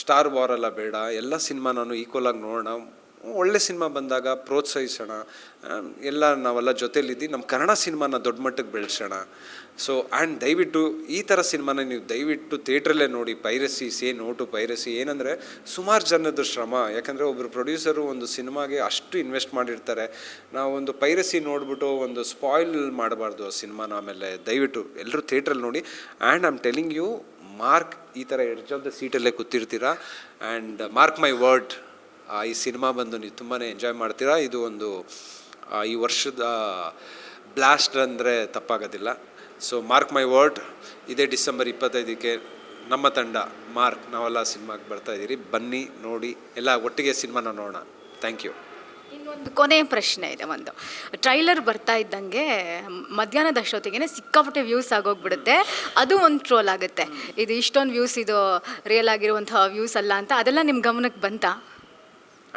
Speaker 1: ಸ್ಟಾರ್ ವಾರೆಲ್ಲ ಬೇಡ, ಎಲ್ಲ ಸಿನಿಮಾನೂ ಈಕ್ವಲಾಗಿ ನೋಡೋಣ. ಒಳ್ಳೆ ಸಿನಿಮಾ ಬಂದಾಗ ಪ್ರೋತ್ಸಾಹಿಸೋಣ, ಎಲ್ಲ ನಾವೆಲ್ಲ ಜೊತೇಲಿದ್ದು ನಮ್ಮ ಕನ್ನಡ ಸಿನಿಮಾನ ದೊಡ್ಡ ಮಟ್ಟಕ್ಕೆ ಬೆಳೆಸೋಣ. ಸೊ ಆ್ಯಂಡ್ ದಯವಿಟ್ಟು ಈ ಥರ ಸಿನಿಮಾನ ನೀವು ದಯವಿಟ್ಟು ಥಿಯೇಟ್ರಲ್ಲೇ ನೋಡಿ. Piracy, say no to piracy. ಏನಂದರೆ ಸುಮಾರು ಜನದ ಶ್ರಮ, ಯಾಕಂದರೆ ಒಬ್ಬರು ಪ್ರೊಡ್ಯೂಸರು ಒಂದು ಸಿನಿಮಾಗೆ ಅಷ್ಟು ಇನ್ವೆಸ್ಟ್ ಮಾಡಿರ್ತಾರೆ. ನಾವು ಒಂದು ಪೈರಸಿ ನೋಡಿಬಿಟ್ಟು ಒಂದು ಸ್ಪಾಯ್ಲ್ ಮಾಡಬಾರ್ದು ಆ ಸಿನಿಮಾನ. ಆಮೇಲೆ ದಯವಿಟ್ಟು ಎಲ್ಲರೂ ಥಿಯೇಟ್ರಲ್ಲಿ ನೋಡಿ. And I am telling you, Mark ಈ ಥರ ಎಡ್ಜ್ ಆಫ್ ದ ಸೀಟಲ್ಲೇ ಕೂತಿರ್ತೀರಾ. ಆ್ಯಂಡ್ ಮಾರ್ಕ್ ಮೈ ವರ್ಡ್, ಈ ಸಿನಿಮಾ ಬಂದು ನೀವು ತುಂಬಾ ಎಂಜಾಯ್ ಮಾಡ್ತೀರಾ. ಇದು ಒಂದು ಈ ವರ್ಷದ ಬ್ಲಾಸ್ಟ್ ಅಂದರೆ ತಪ್ಪಾಗೋದಿಲ್ಲ. ಸೊ ಮಾರ್ಕ್ ಮೈ ವರ್ಡ್, ಇದೇ ಡಿಸೆಂಬರ್ 25ಕ್ಕೆ ನಮ್ಮ ತಂಡ ಮಾರ್ಕ್ ನಾವೆಲ್ಲ ಸಿನಿಮಾಗೆ ಬರ್ತಾಯಿದ್ದೀರಿ. ಬನ್ನಿ, ನೋಡಿ, ಎಲ್ಲ ಒಟ್ಟಿಗೆ ಸಿನಿಮಾನ ನೋಡೋಣ. Thank you.
Speaker 2: ಇನ್ನೊಂದು ಕೊನೆಯ ಪ್ರಶ್ನೆ ಇದೆ. ಒಂದು ಟ್ರೈಲರ್ ಬರ್ತಾ ಇದ್ದಂಗೆ ಮಧ್ಯಾಹ್ನದ ಅಷ್ಟೊತ್ತಿಗೆ ಸಿಕ್ಕಾಪಟ್ಟೆ ವ್ಯೂಸ್ ಆಗೋಗ್ಬಿಡುತ್ತೆ. ಅದು ಒಂದು ಟ್ರೋಲ್ ಆಗುತ್ತೆ, ಇದು ಇಷ್ಟೊಂದು ವ್ಯೂಸ್, ಇದು ರಿಯಲ್ ಆಗಿರುವಂತಹ ವ್ಯೂಸ್ ಅಲ್ಲ ಅಂತ. ಅದೆಲ್ಲ ನಿಮ್ಮ ಗಮನಕ್ಕೆ ಬಂತಾ?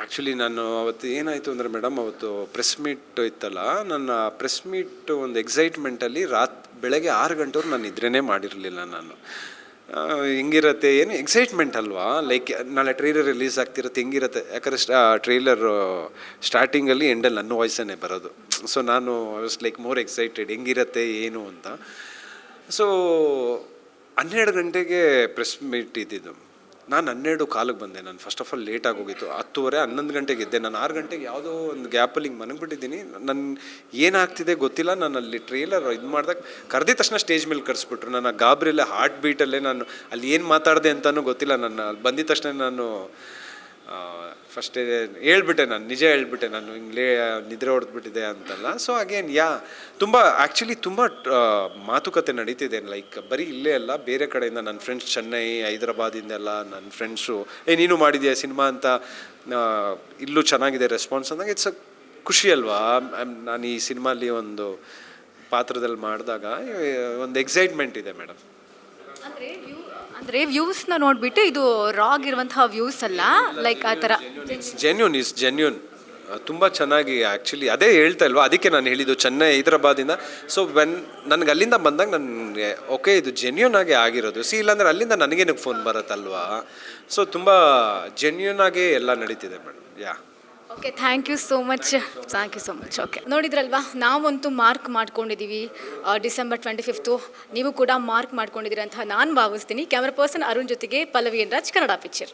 Speaker 1: ಆ್ಯಕ್ಚುಲಿ ನಾನು ಅವತ್ತು ಏನಾಯಿತು ಅಂದರೆ ಮೇಡಮ್, ಅವತ್ತು ಪ್ರೆಸ್ ಮೀಟ್ ಇತ್ತಲ್ಲ, ನನ್ನ ಪ್ರೆಸ್ ಮೀಟ್ ಒಂದು ಎಕ್ಸೈಟ್ಮೆಂಟಲ್ಲಿ ಬೆಳಗ್ಗೆ 6 ಗಂಟೆವರೆಗೂ ನಾನು ನಿದ್ರೆನೇ ಮಾಡಿರಲಿಲ್ಲ ನಾನು. ಹೆಂಗಿರುತ್ತೆ, ಏನು ಎಕ್ಸೈಟ್ಮೆಂಟ್ ಅಲ್ವಾ, ಲೈಕ್ ನಾಳೆ ಟ್ರೈಲರ್ ರಿಲೀಸ್ ಆಗ್ತಿರುತ್ತೆ, ಹೆಂಗಿರುತ್ತೆ. ಯಾಕಂದರೆ ಟ್ರೈಲರ್ ಸ್ಟಾರ್ಟಿಂಗಲ್ಲಿ ಎಂಡಲ್ಲಿ ನನ್ನ ವಾಯ್ಸನ್ನೇ ಬರೋದು. ಸೊ ನಾನು I was like more excited, ಹೆಂಗಿರುತ್ತೆ ಏನು ಅಂತ. ಸೊ 12 ಗಂಟೆಗೆ ಪ್ರೆಸ್ ಮೀಟ್ ಇದ್ದಿದ್ದು. ನಾನು 12:15 ಬಂದೆ. ನಾನು ಫಸ್ಟ್ ಆಫ್ ಆಲ್ ಲೇಟಾಗಿ ಹೋಗಿತ್ತು. 10:30 11 ಗಂಟೆಗೆ ಇದ್ದೆ. ನಾನು 6 ಗಂಟೆಗೆ ಯಾವುದೋ ಒಂದು ಗ್ಯಾಪಲ್ಲಿ ಹಿಂಗೆ ಮನಗ್ಬಿಟ್ಟಿದ್ದೀನಿ. ನನ್ನ ಏನಾಗ್ತಿದೆ ಗೊತ್ತಿಲ್ಲ. ನಾನು ಅಲ್ಲಿ ಟ್ರೇಲರ್ ಇದು ಮಾಡಿದಾಗ ಕರೆದಿದ ತಕ್ಷಣ ಸ್ಟೇಜ್ ಮೇಲೆ ಕರೆಸ್ಬಿಟ್ರು. ನನ್ನ ಗಾಬರಿಯಲ್ಲೇ ಹಾರ್ಟ್ ಬೀಟಲ್ಲೇ ನಾನು ಅಲ್ಲಿ ಏನು ಮಾತಾಡಿದೆ ಅಂತಲೂ ಗೊತ್ತಿಲ್ಲ. ನಾನು ಅಲ್ಲಿ ಬಂದಿದ ತಕ್ಷಣ ನಾನು ಫಸ್ಟೇ ಹೇಳ್ಬಿಟ್ಟೆ, ನಾನು ನಿಜ ಹೇಳ್ಬಿಟ್ಟೆ, ನಾನು ಹಿಂಗೆ ನಿದ್ರೆ ಹೊಡೆದ್ಬಿಟ್ಟಿದೆ ಅಂತಲ್ಲ. ಸೊ ಅಗೇನ್ ತುಂಬ ಆ್ಯಕ್ಚುಲಿ ತುಂಬ ಮಾತುಕತೆ ನಡೀತಿದೆ. ಲೈಕ್ ಬರೀ ಇಲ್ಲೇ ಅಲ್ಲ, ಬೇರೆ ಕಡೆಯಿಂದ ನನ್ನ ಫ್ರೆಂಡ್ಸ್, ಚೆನ್ನೈ, ಹೈದರಾಬಾದಿಂದೆಲ್ಲ ನನ್ನ ಫ್ರೆಂಡ್ಸು, ನೀನು ಮಾಡಿದ್ಯಾ ಸಿನಿಮಾ ಅಂತ, ಇಲ್ಲೂ ಚೆನ್ನಾಗಿದೆ ರೆಸ್ಪಾನ್ಸ್ ಅಂದಾಗ ಇಟ್ಸ್ ಖುಷಿ ಅಲ್ವಾ. ನಾನು ಈ ಸಿನಿಮಾಲಿ ಒಂದು ಪಾತ್ರದಲ್ಲಿ ಮಾಡಿದಾಗ ಒಂದು ಎಕ್ಸೈಟ್ಮೆಂಟ್ ಇದೆ ಮೇಡಮ್.
Speaker 2: ಅಂದರೆ ವ್ಯೂಸ್ನ ನೋಡಿಬಿಟ್ಟು ಇದು ರಾ ಆಗಿರುವಂತಹ ವ್ಯೂಸ್ ಅಲ್ಲ, ಲೈಕ್ ಆ ಥರ
Speaker 1: ಜೆನ್ಯೂನ್ ತುಂಬ ಚೆನ್ನಾಗಿ. ಆ್ಯಕ್ಚುಲಿ ಅದೇ ಹೇಳ್ತಾ ಇಲ್ವಾ, ಅದಕ್ಕೆ ನಾನು ಹೇಳಿದ್ದು ಚೆನ್ನೈ, ಹೈದರಾಬಾದಿಂದ. ಸೊ ನನಗೆ ಅಲ್ಲಿಂದ ಬಂದಾಗ ನನಗೆ ಓಕೆ ಇದು ಜೆನ್ಯೂನ್ ಆಗಿ ಆಗಿರೋದು. ಇಲ್ಲಾಂದರೆ ಅಲ್ಲಿಂದ ನನಗೇನಕ್ಕೆ ಫೋನ್ ಬರುತ್ತಲ್ವಾ. ಸೊ ತುಂಬ ಜೆನ್ಯೂನ್ ಆಗಿ ಎಲ್ಲ ನಡೀತಿದೆ madam.
Speaker 2: Okay, thank you so much. Okay, ನೋಡಿದ್ರಲ್ವಾ, ನಾವಂತೂ ಮಾರ್ಕ್ ಮಾಡ್ಕೊಂಡಿದ್ದೀವಿ ಡಿಸೆಂಬರ್ 25. ನೀವು ಕೂಡ ಮಾರ್ಕ್ ಮಾಡ್ಕೊಂಡಿದ್ದೀರಿ ಅಂತ ನಾನು ಭಾವಿಸ್ತೀನಿ. ಕ್ಯಾಮ್ರಾ ಪರ್ಸನ್ ಅರುಣ್ ಜೊತೆಗೆ ಪಲ್ಲವಿ ಎನ್ ರಾಜ್, ಕನ್ನಡ ಪಿಕ್ಚರ್.